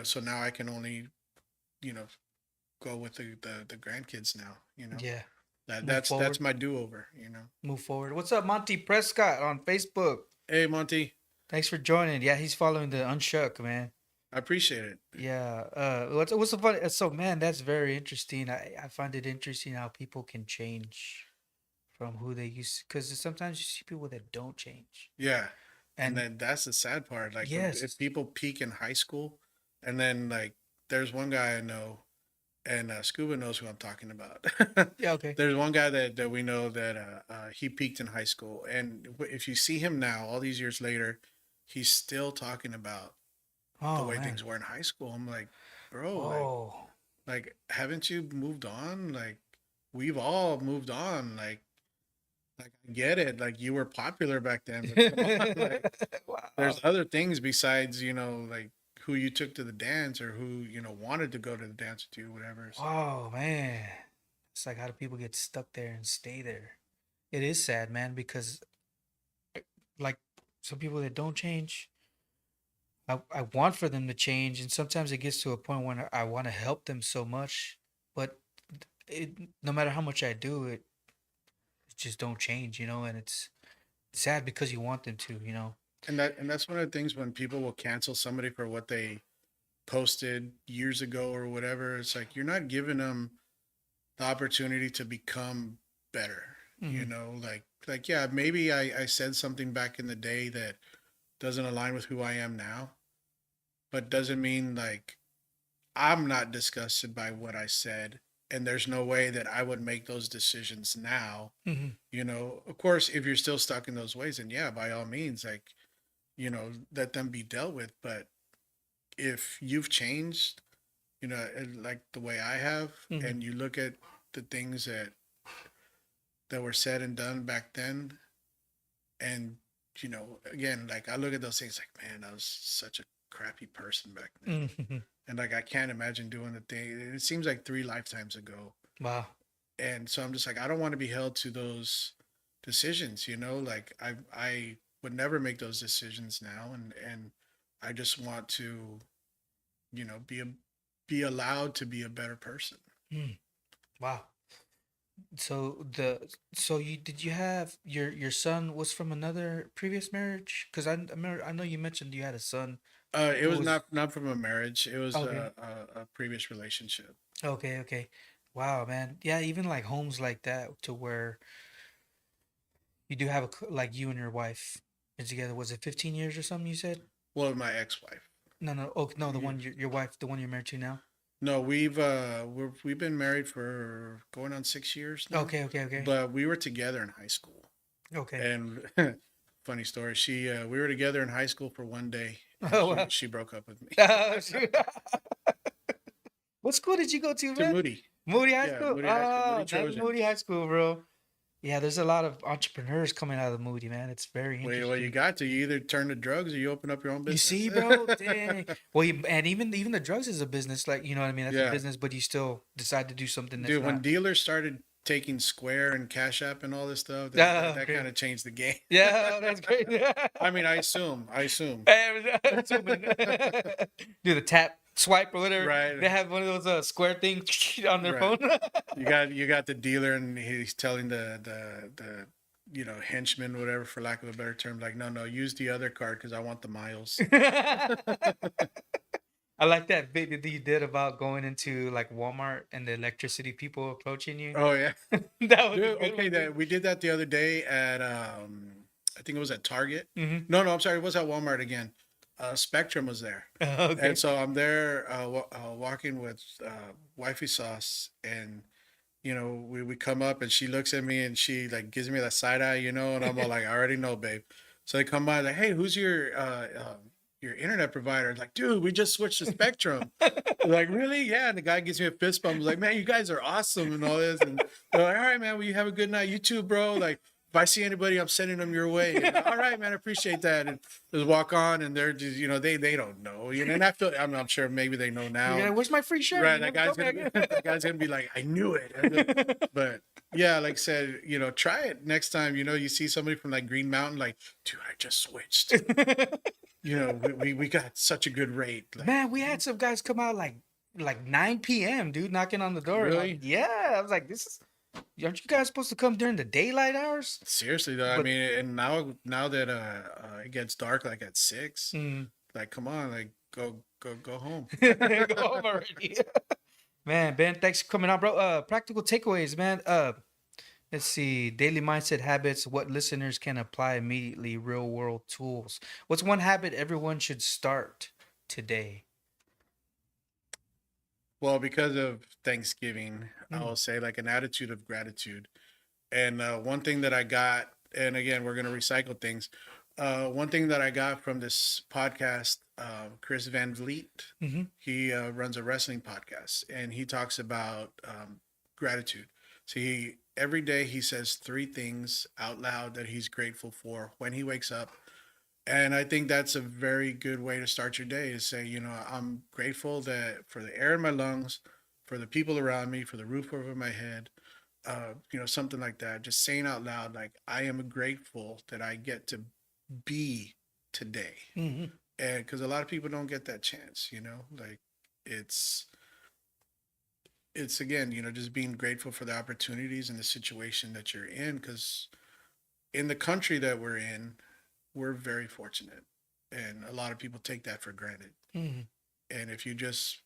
so now I can only, you know, go with the grandkids now, Yeah. that Move that's forward. my do-over, Move forward. What's up, Monty Prescott on Facebook? Hey, Monty, Thanks for joining. Yeah, he's following the Unshuck, man. I appreciate it. Yeah. What's the funny? So, man, that's very interesting. I find it interesting how people can change from who they used, because sometimes you see people that don't change. Yeah. And And then that's the sad part. Like if yes. people peak in high school, and then like there's one guy I know, and Scuba knows who I'm talking about. Yeah. Okay. There's one guy that we know that he peaked in high school, and if you see him now, all these years later, he's still talking about the Oh way man. things were in high school. I'm like, bro, Oh. like haven't you moved on? Like we've all moved on. Like I get it. Like you were popular back then, but come on, like Wow. there's other things besides, like who you took to the dance or who, wanted to go to the dance with you, whatever. So Oh man. It's like, how do people get stuck there and stay there? It is sad, man, because like some people that don't change, I want for them to change, and sometimes it gets to a point when I want to help them so much, but no matter how much I do, it just don't change, and it's sad because you want them to. and that's one of the things when people will cancel somebody for what they posted years ago or whatever. It's like you're not giving them the opportunity to become better. Hmm. Like yeah, maybe I said something back in the day that doesn't align with who I am now, but doesn't mean like I'm not disgusted by what I said. And there's no way that I would make those decisions now. Hmm. Of course, if you're still stuck in those ways, then yeah, by all means, like, let them be dealt with. But if you've changed, like the way I have, Hmm. and you look at the things that were said and done back then, and again, like I look at those things like, man, I was such a crappy person back then. Hmm. And like I can't imagine doing the thing. It seems like 3 lifetimes ago. Wow. And so I'm just like, I don't want to be held to those decisions, like I would never make those decisions now. And I just want to, be allowed to be a better person. Mm. Wow. So you have your son was from another previous marriage? Because I remember, I know you mentioned you had a son It who was was not from a marriage. It was okay. a previous relationship. Okay, okay. Wow, man. Yeah, even like homes like that to where you do have like you and your wife been together. Was it 15 years or something you said? Well, my ex-wife. No, no. Oh, no, the Yeah. one your wife, the one you're married to now. No, we've been married for going on 6 years now, Okay, okay, okay. but we were together in high school. Okay. And funny story, we were together in high school for one day, and Oh, she wow. she broke up with me. Oh, shoot. What school did you go to, To man? Moody, Moody High yeah, School. Moody High School, Moody Oh, that's Moody High Trojans. School, bro. Yeah, there's a lot of entrepreneurs coming out of Moody, man. It's very Well, you interesting. got to, you either turn to drugs or you open up your own You business. see, bro? Dang. Well, and even the drugs is a business, like you know what I mean. That's a Yeah, business, but you still decide to do something that's dude. When not. dealers started taking Square and Cash App and all this stuff, that, Oh, that okay. kind of changed the game. Yeah, that's great. I mean, I assume. Assuming. Do the tap swipe or whatever. Right, They have one of those square things on their right. phone. You got the dealer, and he's telling the henchman, whatever, for lack of a better term, like, no, no, use the other card because I want the miles. I like that bit that you did about going into like Walmart and the electricity people approaching you. Oh yeah, That was a dude. good Okay, one, dude. that we did that the other day at I think it was at Target. Hmm. No, no, I'm sorry, it was at Walmart again. Spectrum was there, and Okay. so I'm there walking with wifey sauce, and we come up, and she looks at me and she like gives me that side eye, and I'm all like, I already know, babe. So they come by like, hey, who's your internet provider? Like, dude, we just switched to Spectrum. Like, really? Yeah. And the guy gives me a fist bump. He's like, man, you guys are awesome and all this. And they're like, all right, man, well, you have a good night. You too, bro. Like, if I see anybody, I'm sending them your way. And, all right, man, I appreciate that. And just walk on, and they're just, they don't know, and I feel, I'm sure maybe they know You're now. like, where's my free shirt? Right, You that never guy's told gonna me. that guy's gonna be like, I knew it. But yeah, like I said, try it next time. You see somebody from like Green Mountain, like, dude, I just switched. we got such a good rate. Like, Man, we had some guys come out like 9 p.m., dude, knocking on the door. Like, really? yeah, I was like, this is aren't you guys supposed to come during the daylight hours? Seriously though, I But mean, and now that it gets dark like at 6, mm, like come on, like go home. go home already. Man, Ben, thanks for coming on, bro. Practical takeaways, man. Let's see. Daily mindset habits, what listeners can apply immediately, real world tools. What's one habit everyone should start today? Well, because of Thanksgiving, I Mm, will say like an attitude of gratitude. And one thing that I got, and again, we're gonna recycle things. One thing that I got from this podcast, Chris Van Vliet, mm-hmm, he runs a wrestling podcast, and he talks about gratitude. So every day he says 3 things out loud that he's grateful for when he wakes up, and I think that's a very good way to start your day is say, I'm grateful that for the air in my lungs, for the people around me, for the roof over my head, something like that. Just saying out loud, like, I am grateful that I get to be today. mm-hmm. And because a lot of people don't get that chance, like it's, it's again, just being grateful for the opportunities and the situation that you're in. Because in the country that we're very fortunate. And a lot of people take that for granted. Mm-hmm. And if you just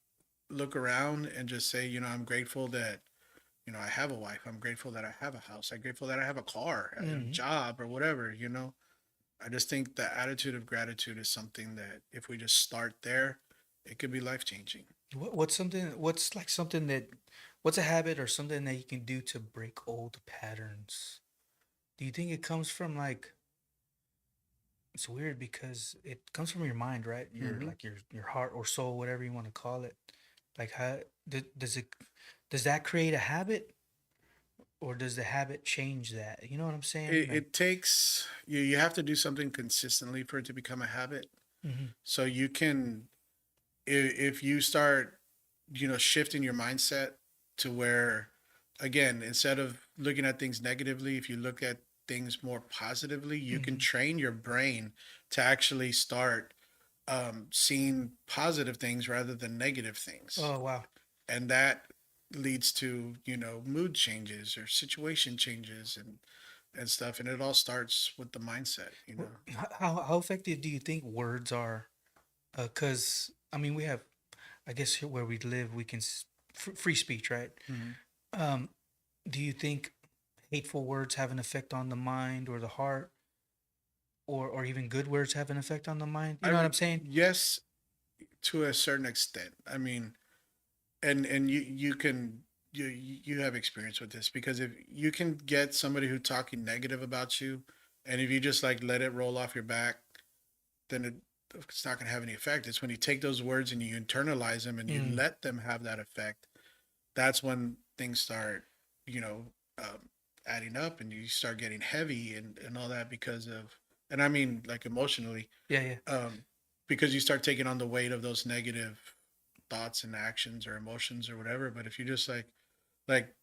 look around and just say, I'm grateful that, I have a wife. I'm grateful that I have a house. I'm grateful that I have a car, a Mm-hmm. job, or whatever. I just think the attitude of gratitude is something that if we just start there, it could be life changing. What's something? What's like something that? What's a habit or something that you can do to break old patterns? Do you think it comes from like? It's weird because it comes from your mind, right? Your Hmm. like your heart or soul, whatever you want to call it. Like how does it does that create a habit or does the habit change that? You know what I'm saying? Like, It takes you have to do something consistently for it to become a habit. mm-hmm, So you can, if you start, shifting your mindset to where, again, instead of looking at things negatively, if you look at things more positively, you can mm-hmm. train your brain to actually start seeing positive things rather than negative things. Oh wow. And that leads to, mood changes or situation changes and stuff. And it all starts with the mindset. How effective do you think words are? Because I mean, we have, I guess, here where we live, we can free speech, right? Mhm. Um, do you think hateful words have an effect on the mind or the heart, or even good words have an effect on the mind? You know what I'm saying? Yes, to a certain extent. I mean, and you can you have experience with this because if you can get somebody who talking negative about you, and if you just like let it roll off your back, then it's not going to have any effect. It's when you take those words and you internalize them and you Mm, let them have that effect, that's when things start, you know, um, adding up and you start getting heavy and all that because of, and I mean like emotionally, yeah, yeah. um, because you start taking on the weight of those negative thoughts and actions or emotions or whatever. But if you just like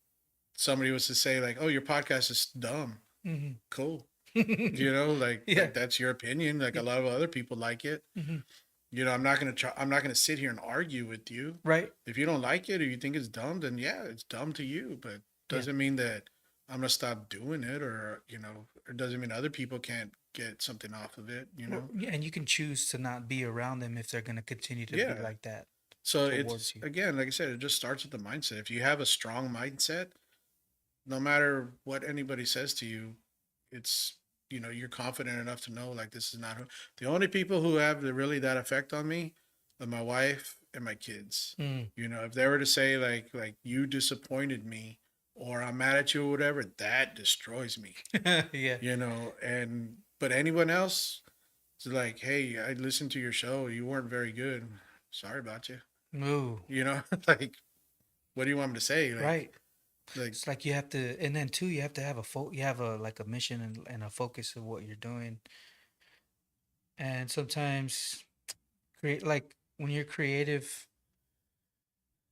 somebody was to say like, oh, your podcast is dumb, Mm-hmm. cool. Like Yeah. that's your opinion. Like a lot of other people like it. Mm-hmm. I'm not gonna try. I'm not gonna sit here and argue with you. Right. If you don't like it or you think it's dumb, then yeah, it's dumb to you. But Yeah. doesn't mean that I'm gonna stop doing it, or or doesn't mean other people can't get something off of it. Yeah, and you can choose to not be around them if they're going to continue to be Yeah. like that So towards it's you. again, like I said, it just starts with the mindset. If you have a strong mindset, no matter what anybody says to you, it's you're confident enough to know like this is not the only people who have really that effect on me are my wife and my kids. Mm. If they were to say like you disappointed me or I'm mad at you or whatever, that destroys me. Yeah. And but anyone else is like, hey, I listened to your show, you weren't very good. Sorry about you. Ooh. Like what do you want me to say? Right. Like It's like you have to, and then too, you have to have you have a like a mission and a focus of what you're doing. And sometimes create like when you're creative,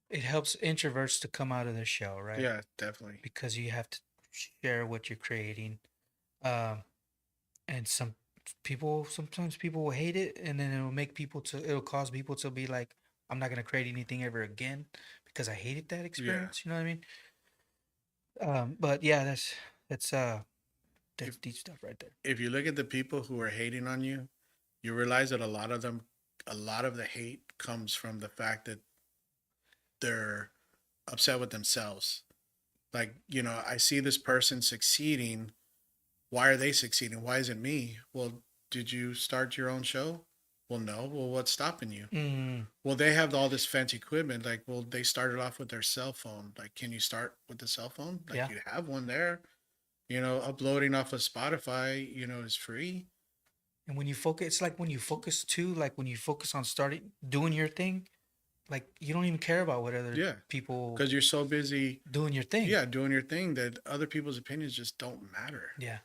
it helps introverts to come out of their shell, right? yeah, definitely. Because you have to share what you're creating. Um, and some sometimes people will hate it, and then it'll cause people to be like, I'm not gonna create anything ever again because I hated that Yeah. experience. You know what I mean? But yeah, that's If deep stuff right there. if you look at the people who are hating on you, you realize that a lot of the hate comes from the fact that they're upset with themselves. Like, I see this person succeeding. Why are they succeeding? Why is it me? Well, did you start your own show? Well, no. Well, what's stopping you? Mm, Well, they have all this fancy equipment. Like, well, they started off with their cell phone. Like, can you start with the cell phone? Like, yeah. you have one there. Uploading off of Spotify, is free. And when you focus, it's like when you focus too, like when you focus on starting doing your thing, like you don't even care about what other Yeah, people because you're so busy, doing your thing. yeah, doing your thing that other people's opinions just don't matter. Yeah,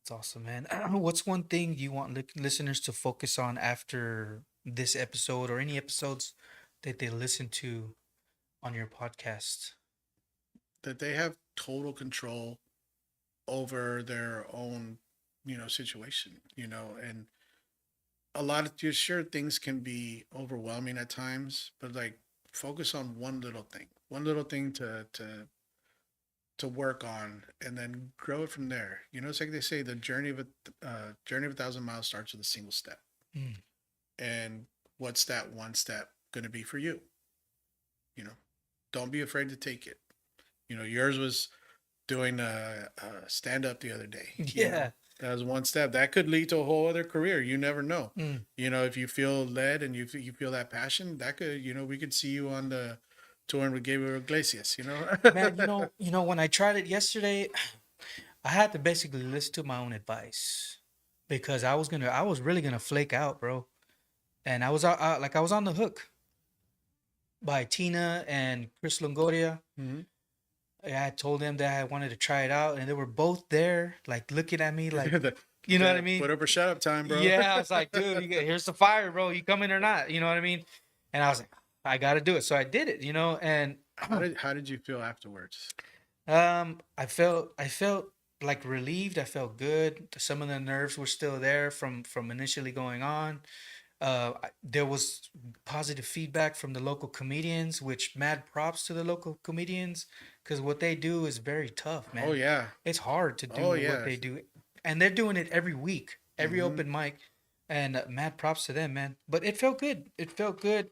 it's awesome, man. What's one thing you want listeners to focus on after this episode or any episodes that they listen to on your podcast? That they have total control over their own, situation, and a lot of, you're sure things can be overwhelming at times, but like focus on one little thing to work on, and then grow it from there. It's like they say, the journey of 1,000 miles starts with a single step. Mm. And what's that one step going to be for you? You know, don't be afraid to take it. Yours was doing a stand up the other day. Yeah. That was one step that could lead to a whole other career. You never know. Mm. If you feel led and you feel that passion, that could, we could see you on the touring with Gabriel Iglesias. Man, when I tried it yesterday, I had to basically listen to my own advice because I was really gonna flake out, bro. And I was on the hook by Tina and Chris Longoria. Mm-hmm. I told them that I wanted to try it out, and they were both there, like looking at me, like, you know what I mean? Put up or shut up time, bro. Yeah, I was like, dude, here's the fire, bro. You coming or not? You know what I mean? And I was like, I got to do it, so I did it. And How did you feel afterwards? I felt like relieved. I felt good. Some of the nerves were still there from initially going on. There was positive feedback from the local comedians, which mad props to the local comedians because what they do is very tough, man. Oh yeah. It's hard to do Oh what yeah. they do, and they're doing it every week, every Mm-hmm. open mic, and mad props to them, man. But it felt good. It felt good.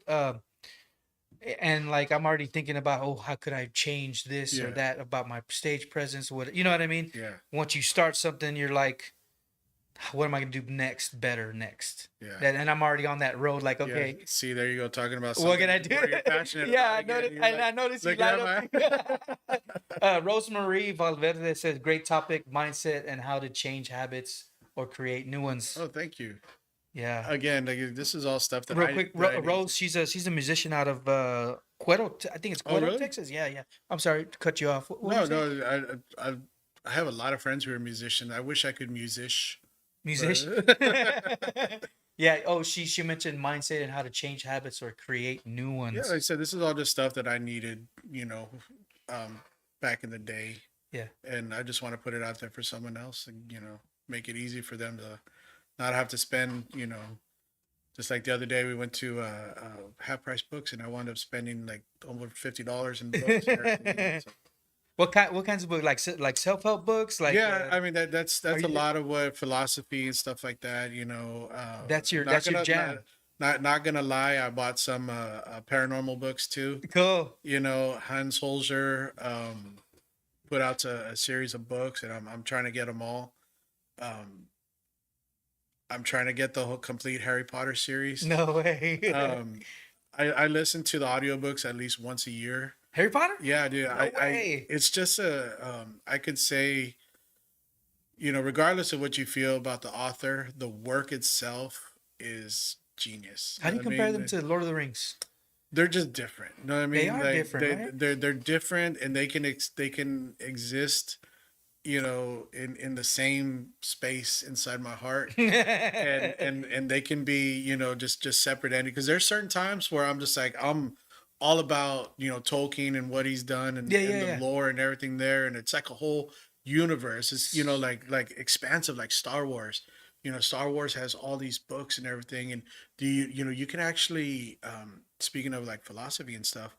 And like I'm already thinking about, oh, how could I change this or Yeah. that about my stage presence? What you know what I mean? Yeah. Once you start something, you're like, what am I gonna do next? Better next. Yeah. And I'm already on that road. Like, Yeah. okay, See, there you go, talking about what can I something do? where you're passionate Yeah, I about. noticed. You're And like, I noticed you look light at up. Rosemary Valverde says, "Great topic, mindset, and how to change habits or create new ones." Oh, thank you. Yeah. Again, like, this is all stuff that Real quick, that I need. Rose. She's a musician out of Cuero. I think it's Oh, Cuero, really? Texas. Yeah, yeah. I'm sorry to cut you off. What were No, you saying? no. I have a lot of friends who are musicians. I wish I could musish. Musician. But Yeah. Oh, she mentioned mindset and how to change habits or create new yeah, ones. like I said, this is all just stuff that I needed, um, back in the day. Yeah. And I just want to put it out there for someone else, and make it easy for them to not have to spend, just like the other day we went to half price books, and I wound up spending like over $50 in books. And everything. So, What kinds of books like self help books like yeah, I mean that's are a you, lot of what philosophy and stuff like that. that's your jam. Not gonna lie, I bought some paranormal books too. Cool. Hans Holzer put out a series of books, and I'm trying to get them all. Um, I'm trying to get the whole complete Harry Potter series. No way. Um, I listen to the audiobooks at least once a year. Harry Potter? Yeah, dude. No I way. it's just I could say, regardless of what you feel about the author, the work itself is genius. How do you I compare mean, them to Lord of the Rings? they're just different. You know what I They mean? are Like different, right? they're different, and they can exist, in the same space inside my heart. And they can be, just separate entities, because there's certain times where I'm just like, I'm all about, Tolkien and what he's done, and, Yeah, and yeah, the yeah. lore and everything there, and it's like a whole universe. It's like expansive, like Star Wars. Star Wars has all these books and everything, and you can actually, speaking of like philosophy and stuff,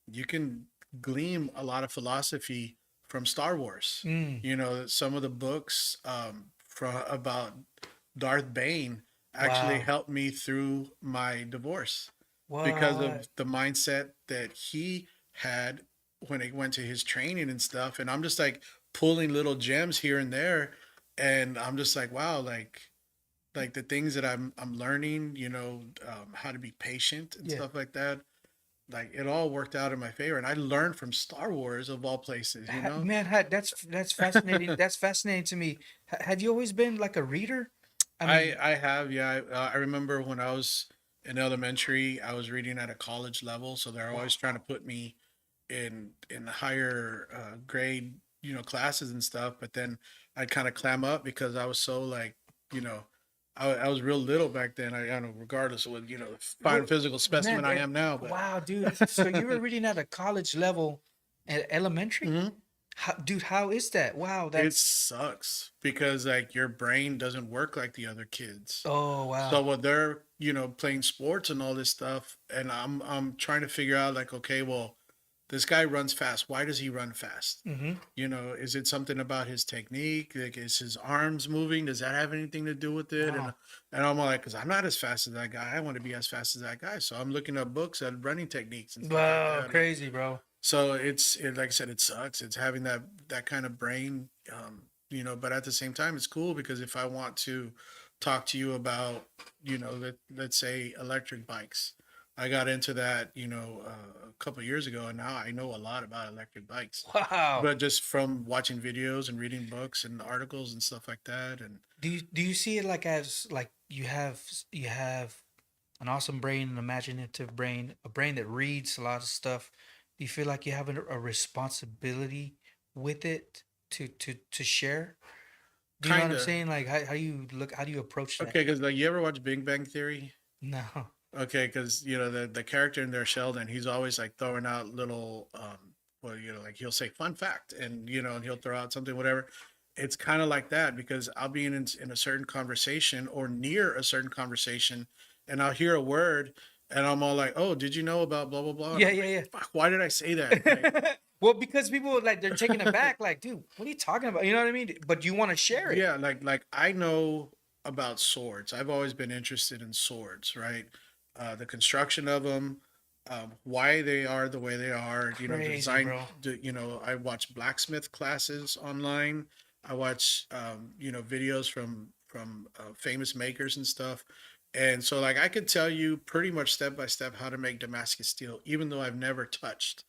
you can glean a lot of philosophy from Star Wars. Mm. Some of the books, from about Darth Bane actually Wow. helped me through my divorce because What? of the mindset that he had when it went to his training and stuff. And I'm just like pulling little gems here and there, and I'm just like, wow, like the things that I'm learning, how to be patient and Yeah. stuff like that. Like it all worked out in my favor, and I learned from Star Wars of all places. Man, that's fascinating. That's fascinating to me. Have you always been like a reader? I I mean, I have, yeah. I remember when I was in elementary, I was reading at a college level, so they're always trying to wow. put me in higher grade, classes and stuff. But then I'd kind of clam up because I was so like, you know, I was real little back then. I don't know, regardless of what the fine What, physical specimen man, I am now, but. wow, dude. So you were reading at a college level at elementary? Mhm. Dude, how is that? Wow, It that's sucks because like your brain doesn't work like the other kids. oh So wow. when they're, playing sports and all this stuff, and I'm trying to figure out like, okay, well, this guy runs fast. Why does he run fast? Mm-hmm. Is it something about his technique? Like, is his arms moving? Does that have anything to do with it? And Wow. and I'm like, because I'm not as fast as that guy. I want to be as fast as that guy. So I'm looking up books on running techniques and stuff like Wow, that. crazy, bro. So like I said, it sucks. It's having that kind of brain, but at the same time, it's cool because if I want to talk to you about, let's say electric bikes, I got into that, a couple of years ago, and now I know a lot about electric bikes, Wow. but just from watching videos and reading books and articles and stuff like that. And Do you see it like as like you have an awesome brain, an imaginative brain, a brain that reads a lot of stuff? Do you feel like you have a responsibility with it to share? Do you know what kind I'm of saying? Like how do you look? How do you approach that? okay, because like you ever watch Big Bang Theory? No. Okay, because the character in there, Sheldon, he's always like throwing out little, well, like he'll say fun fact, and and he'll throw out something, whatever. It's kind of like that because I'll be in a certain conversation or near a certain conversation, and I'll hear a word, and I'm all like, "Oh, did you know about blah blah blah?" And Yeah, I'm like, yeah, "Fuck, why did I say that?" Like, yeah. Well, because people like they're taken aback, like, dude, what are you talking about? You know what I mean? But you want to share it. yeah, like I know about swords. I've always been interested in swords, right? The construction of them, why they are the way they are. Crazy, Design. bro. I watch blacksmith classes online. I watch videos from famous makers and stuff. And so like I could tell you pretty much step by step how to make Damascus steel, even though I've never touched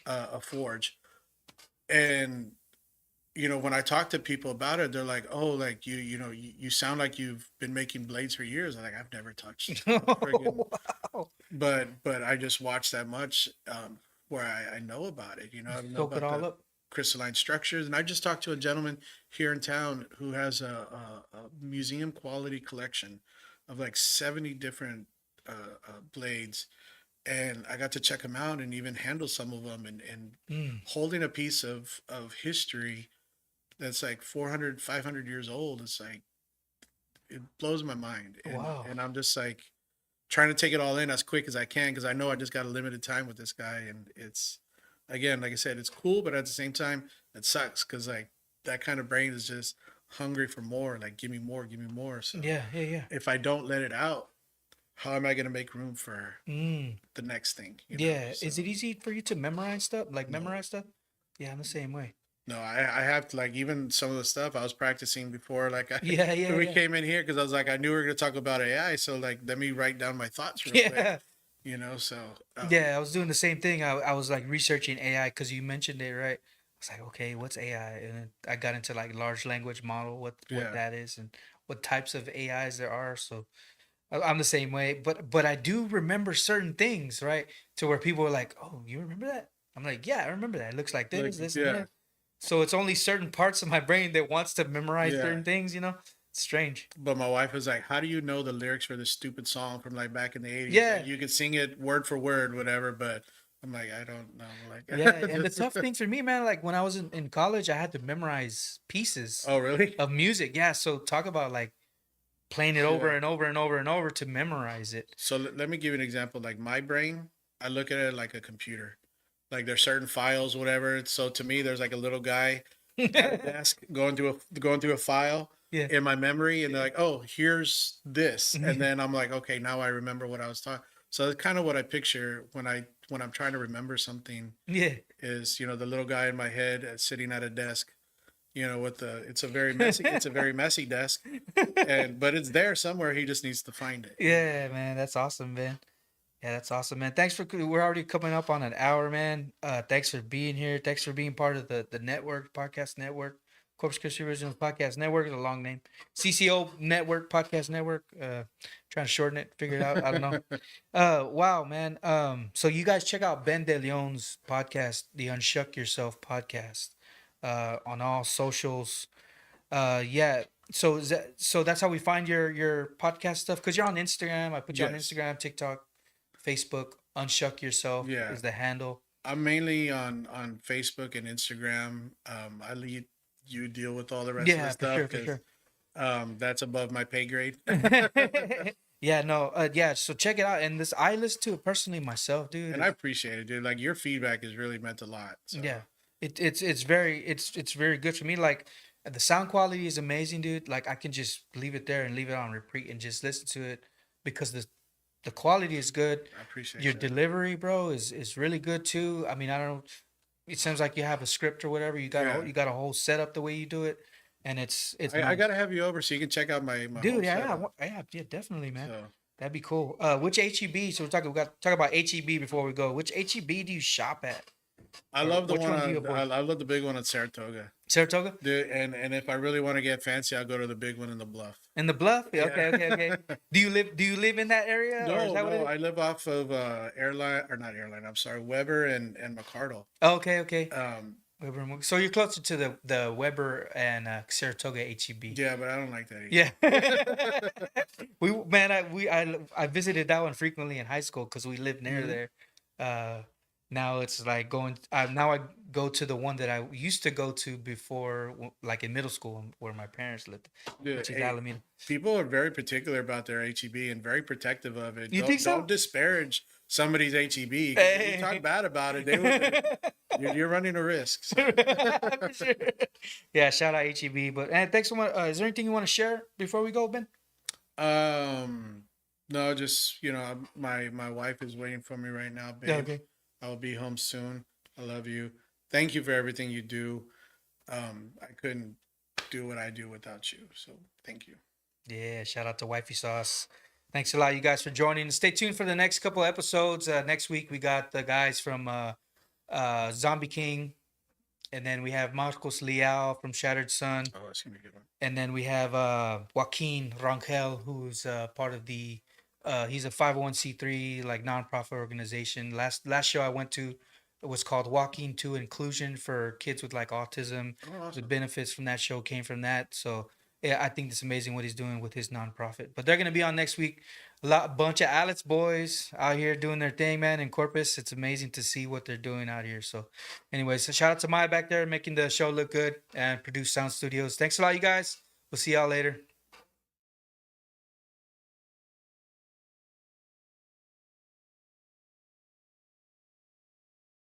a forge. And when I talk to people about it, they're like, "Oh, like you sound like you've been making blades for years." I'm like, I've never touched a friggin', Wow. but I just watch that much, where I know about it. I know Soak it about all the up. crystalline structures, and I just talked to a gentleman here in town who has a museum quality collection of like 70 different blades, and I got to check them out and even handle some of them, and Mm. holding a piece of history that's like 400, 500 years old. It's like it blows my mind, and Wow. and I'm just like trying to take it all in as quick as I can because I know I just got a limited time with this guy, and it's, again, like I said, it's cool, but at the same time it sucks because like that kind of brain is just hungry for more, like give me more, give me more. So Yeah, yeah, yeah. if I don't let it out, how am I going to make room for Mm. the next thing, Yeah. so Is it easy for you to memorize stuff? Like no. memorize stuff? Yeah, I'm the same way. No, I have to, like, even some of the stuff I was practicing before, like Yeah, yeah, when we yeah. came in here, because I was like, I knew we were gonna talk about AI, so like let me write down my thoughts real quick, Yeah. so Yeah, I was doing the same thing. I was like researching AI because you mentioned it, right? I was like, okay, what's AI? And then I got into like large language model, what yeah. that is, and what types of AIs there are. So I'm the same way. But I do remember certain things, right? To where people are like, oh, you remember that? I'm like, yeah, I remember that. It looks like Like, this, and yeah, that. So it's only certain parts of my brain that wants to memorize yeah. certain things. It's strange. But my wife was like, how do you know the lyrics for this stupid song from like back in the 80s? Like Yeah. you could sing it word for word, whatever, but I'm like, I don't know. Yeah, Like and the just tough thing for me, man, like when I was in college, I had to memorize pieces oh really? of music. Yeah, so talk about like playing it over Yeah. and over and over and over to memorize it. So let me give you an example. Like my brain, I look at it like a computer. Like there's certain files, whatever. So to me, there's like a little guy at a desk going through a file Yeah. in my memory, and they're like, "Oh, here's this," and then I'm like, "Okay, now I remember what I was talking." So it's kind of what I picture when I'm trying to remember something Yeah. is the little guy in my head sitting at a desk, with the it's a very messy desk, but it's there somewhere. He just needs to find it. Yeah, man, that's awesome, man. Yeah, that's awesome, man. Thanks for we're already coming up on an hour, man. Thanks for being here. Thanks for being part of the network, podcast network. Corpus Christi Originals Podcast Network is a long name. CCO Network Podcast Network. Trying to shorten it, figure it out. I don't know. Wow, man. So you guys check out Ben DeLeon's podcast, the Un-Shuck Yourself podcast, on all socials. Yeah. So that's how we find your podcast stuff. Cause you're on Instagram. I put you on Yes. Instagram, TikTok, Facebook. Unshuck Yourself Yeah. is the handle. I'm mainly on Facebook and Instagram. I lead you deal with all the rest of the Yeah, for stuff sure, for because sure. that's above my pay grade. Yeah, no, yeah. So check it out. And this, I listen to it personally myself, dude. And I appreciate it, dude. Like your feedback has really meant a lot. So. Yeah, it's very good for me. Like the sound quality is amazing, dude. Like I can just leave it there and leave it on repeat and just listen to it because the quality is good. I appreciate Your that. delivery, bro, is really good too. I mean, I don't. It seems like you have a script or whatever. You got Yeah. you got a whole setup the way you do it, and it's I nice. gotta have you over so you can check out my Dude, whole yeah, setup. yeah, definitely, man. So That'd be cool. Which HEB? So we got to talk about HEB before we go. Which HEB do you shop at? I Or love the which one one do you on, avoid? I love the big one at Saratoga. Saratoga Dude, and if I really want to get fancy, I'll go to the big one in the Bluff. and the Bluff. Yeah, okay, Yeah. okay. Do you live in that area, or is No, that what it no, is? I live off of airline or not airline. I'm sorry, Weber and McCardle. Oh, okay, okay. Um, So you're closer to the Weber and Saratoga HEB. yeah, but I don't like that either. Yeah. I visited that one frequently in high school because we lived near Mhm. there. Now it's like going. Now I go to the one that I used to go to before, like in middle school, where my parents lived, Dude, which is hey, Alameda. people are very particular about their HEB and very protective of it. You think so? Don't disparage somebody's HEB. 'Cause if you talk bad about it, you're running a risk. So. For sure. Yeah, shout out HEB. But thanks so much. Is there anything you want to share before we go, Ben? No, just my wife is waiting for me right now, babe. Okay. I'll be home soon. I love you. Thank you for everything you do. I couldn't do what I do without you. So thank you. Yeah, shout out to Wifey Sauce. Thanks a lot, you guys, for joining. Stay tuned for the next couple episodes. Next week, we got the guys from Zombie King. And then we have Marcos Leal from Shattered Sun. Oh, that's gonna be a good one. And then we have Joaquin Rangel, who's part of the he's a 501c3 like nonprofit organization. Last show I went to, it was called Walking to Inclusion for kids with like autism. Oh, The awesome. benefits from that show came from that. So yeah, I think it's amazing what he's doing with his nonprofit. But they're gonna be on next week. Bunch of Alex boys out here doing their thing, man, in Corpus. It's amazing to see what they're doing out here. So anyways, so shout out to Maya back there making the show look good and Produce Sound Studios. Thanks a lot, you guys. We'll see y'all later.